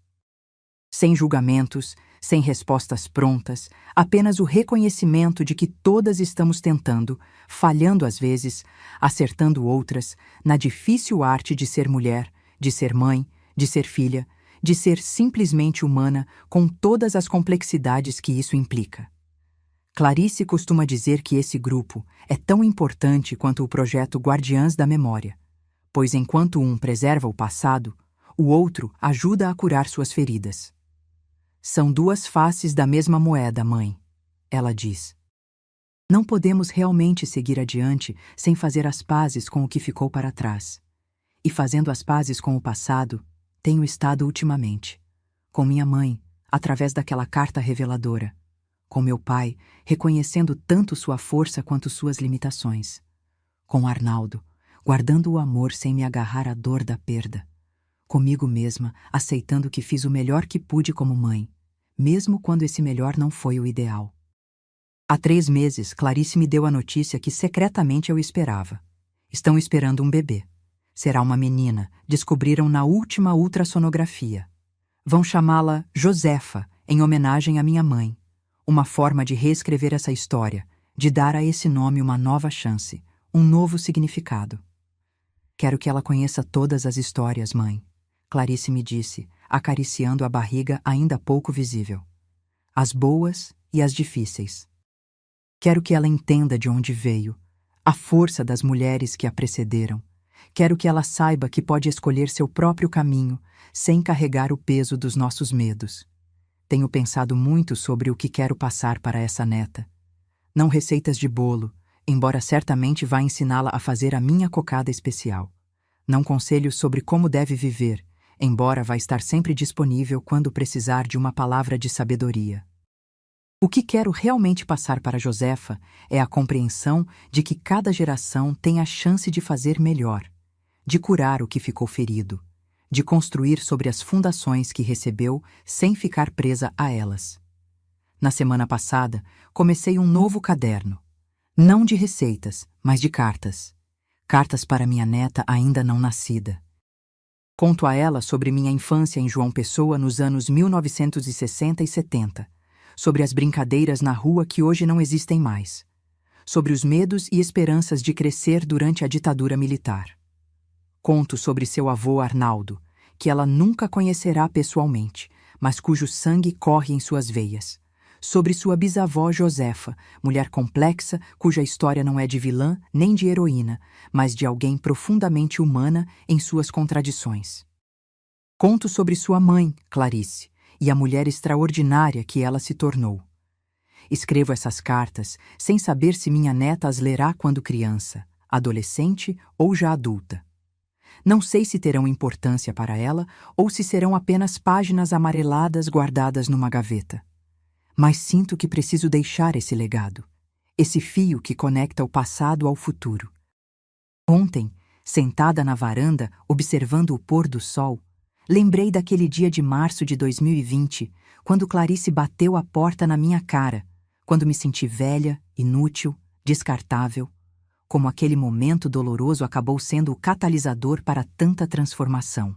Speaker 1: Sem julgamentos, sem respostas prontas, apenas o reconhecimento de que todas estamos tentando, falhando às vezes, acertando outras, na difícil arte de ser mulher, de ser mãe, de ser filha, de ser simplesmente humana com todas as complexidades que isso implica. Clarice costuma dizer que esse grupo é tão importante quanto o projeto Guardiãs da Memória, pois enquanto um preserva o passado, o outro ajuda a curar suas feridas. São duas faces da mesma moeda, mãe, ela diz. Não podemos realmente seguir adiante sem fazer as pazes com o que ficou para trás. E fazendo as pazes com o passado, tenho estado ultimamente. Com minha mãe, através daquela carta reveladora. Com meu pai, reconhecendo tanto sua força quanto suas limitações. Com Arnaldo, guardando o amor sem me agarrar à dor da perda. Comigo mesma, aceitando que fiz o melhor que pude como mãe, mesmo quando esse melhor não foi o ideal. Há 3 meses, Clarice me deu a notícia que secretamente eu esperava. Estão esperando um bebê. Será uma menina, descobriram na última ultrassonografia. Vão chamá-la Josefa, em homenagem à minha mãe. Uma forma de reescrever essa história, de dar a esse nome uma nova chance, um novo significado. Quero que ela conheça todas as histórias, mãe, Clarice me disse, acariciando a barriga ainda pouco visível. As boas e as difíceis. Quero que ela entenda de onde veio, a força das mulheres que a precederam. Quero que ela saiba que pode escolher seu próprio caminho, sem carregar o peso dos nossos medos. Tenho pensado muito sobre o que quero passar para essa neta. Não receitas de bolo, embora certamente vá ensiná-la a fazer a minha cocada especial. Não conselhos sobre como deve viver, embora vá estar sempre disponível quando precisar de uma palavra de sabedoria. O que quero realmente passar para Josefa é a compreensão de que cada geração tem a chance de fazer melhor, de curar o que ficou ferido, de construir sobre as fundações que recebeu sem ficar presa a elas. Na semana passada, comecei um novo caderno. Não de receitas, mas de cartas. Cartas para minha neta ainda não nascida. Conto a ela sobre minha infância em João Pessoa nos anos 1960 e 70, sobre as brincadeiras na rua que hoje não existem mais, sobre os medos e esperanças de crescer durante a ditadura militar. Conto sobre seu avô Arnaldo, que ela nunca conhecerá pessoalmente, mas cujo sangue corre em suas veias. Sobre sua bisavó Josefa, mulher complexa cuja história não é de vilã nem de heroína, mas de alguém profundamente humana em suas contradições. Conto sobre sua mãe, Clarice, e a mulher extraordinária que ela se tornou. Escrevo essas cartas sem saber se minha neta as lerá quando criança, adolescente ou já adulta. Não sei se terão importância para ela ou se serão apenas páginas amareladas guardadas numa gaveta. Mas sinto que preciso deixar esse legado, esse fio que conecta o passado ao futuro. Ontem, sentada na varanda, observando o pôr do sol, lembrei daquele dia de março de 2020, quando Clarice bateu a porta na minha cara, quando me senti velha, inútil, descartável, como aquele momento doloroso acabou sendo o catalisador para tanta transformação.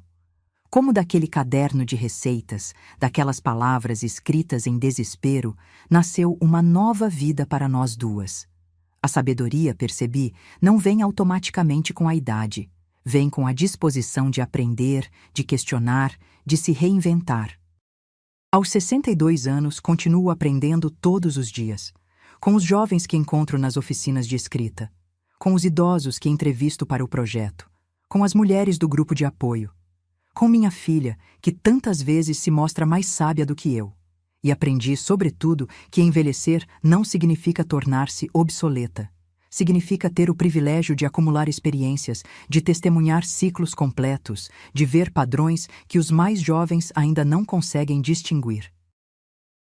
Speaker 1: Como daquele caderno de receitas, daquelas palavras escritas em desespero, nasceu uma nova vida para nós duas. A sabedoria, percebi, não vem automaticamente com a idade. Vem com a disposição de aprender, de questionar, de se reinventar. Aos 62 anos, continuo aprendendo todos os dias, com os jovens que encontro nas oficinas de escrita, com os idosos que entrevisto para o projeto, com as mulheres do grupo de apoio, com minha filha, que tantas vezes se mostra mais sábia do que eu. E aprendi, sobretudo, que envelhecer não significa tornar-se obsoleta. Significa ter o privilégio de acumular experiências, de testemunhar ciclos completos, de ver padrões que os mais jovens ainda não conseguem distinguir.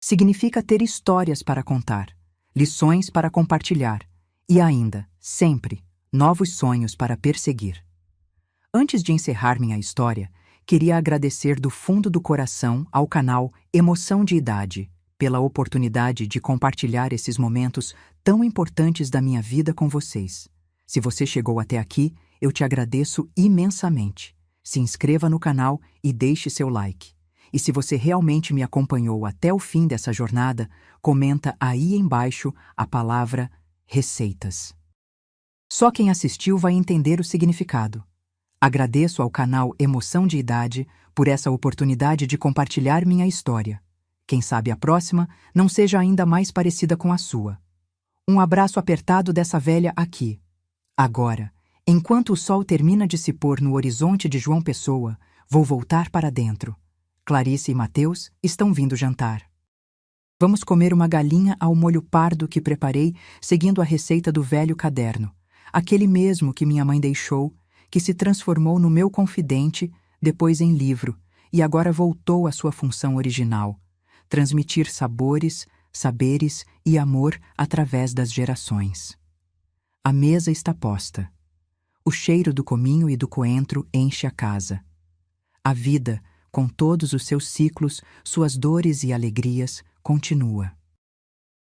Speaker 1: Significa ter histórias para contar, lições para compartilhar e ainda, sempre, novos sonhos para perseguir. Antes de encerrar minha história, queria agradecer do fundo do coração ao canal Emoção de Idade pela oportunidade de compartilhar esses momentos tão importantes da minha vida com vocês. Se você chegou até aqui, eu te agradeço imensamente. Se inscreva no canal e deixe seu like. E se você realmente me acompanhou até o fim dessa jornada, comenta aí embaixo a palavra receitas. Só quem assistiu vai entender o significado. Agradeço ao canal Emoção de Idade por essa oportunidade de compartilhar minha história. Quem sabe a próxima não seja ainda mais parecida com a sua. Um abraço apertado dessa velha aqui. Agora, enquanto o sol termina de se pôr no horizonte de João Pessoa, vou voltar para dentro. Clarice e Mateus estão vindo jantar. Vamos comer uma galinha ao molho pardo que preparei seguindo a receita do velho caderno, aquele mesmo que minha mãe deixou, que se transformou no meu confidente, depois em livro, e agora voltou à sua função original: transmitir sabores, saberes e amor através das gerações. A mesa está posta. O cheiro do cominho e do coentro enche a casa. A vida, com todos os seus ciclos, suas dores e alegrias, continua.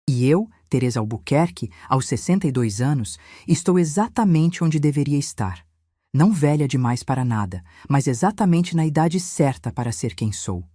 Speaker 1: E eu, Teresa Albuquerque, aos 62 anos, estou exatamente onde deveria estar. Não velha demais para nada, mas exatamente na idade certa para ser quem sou.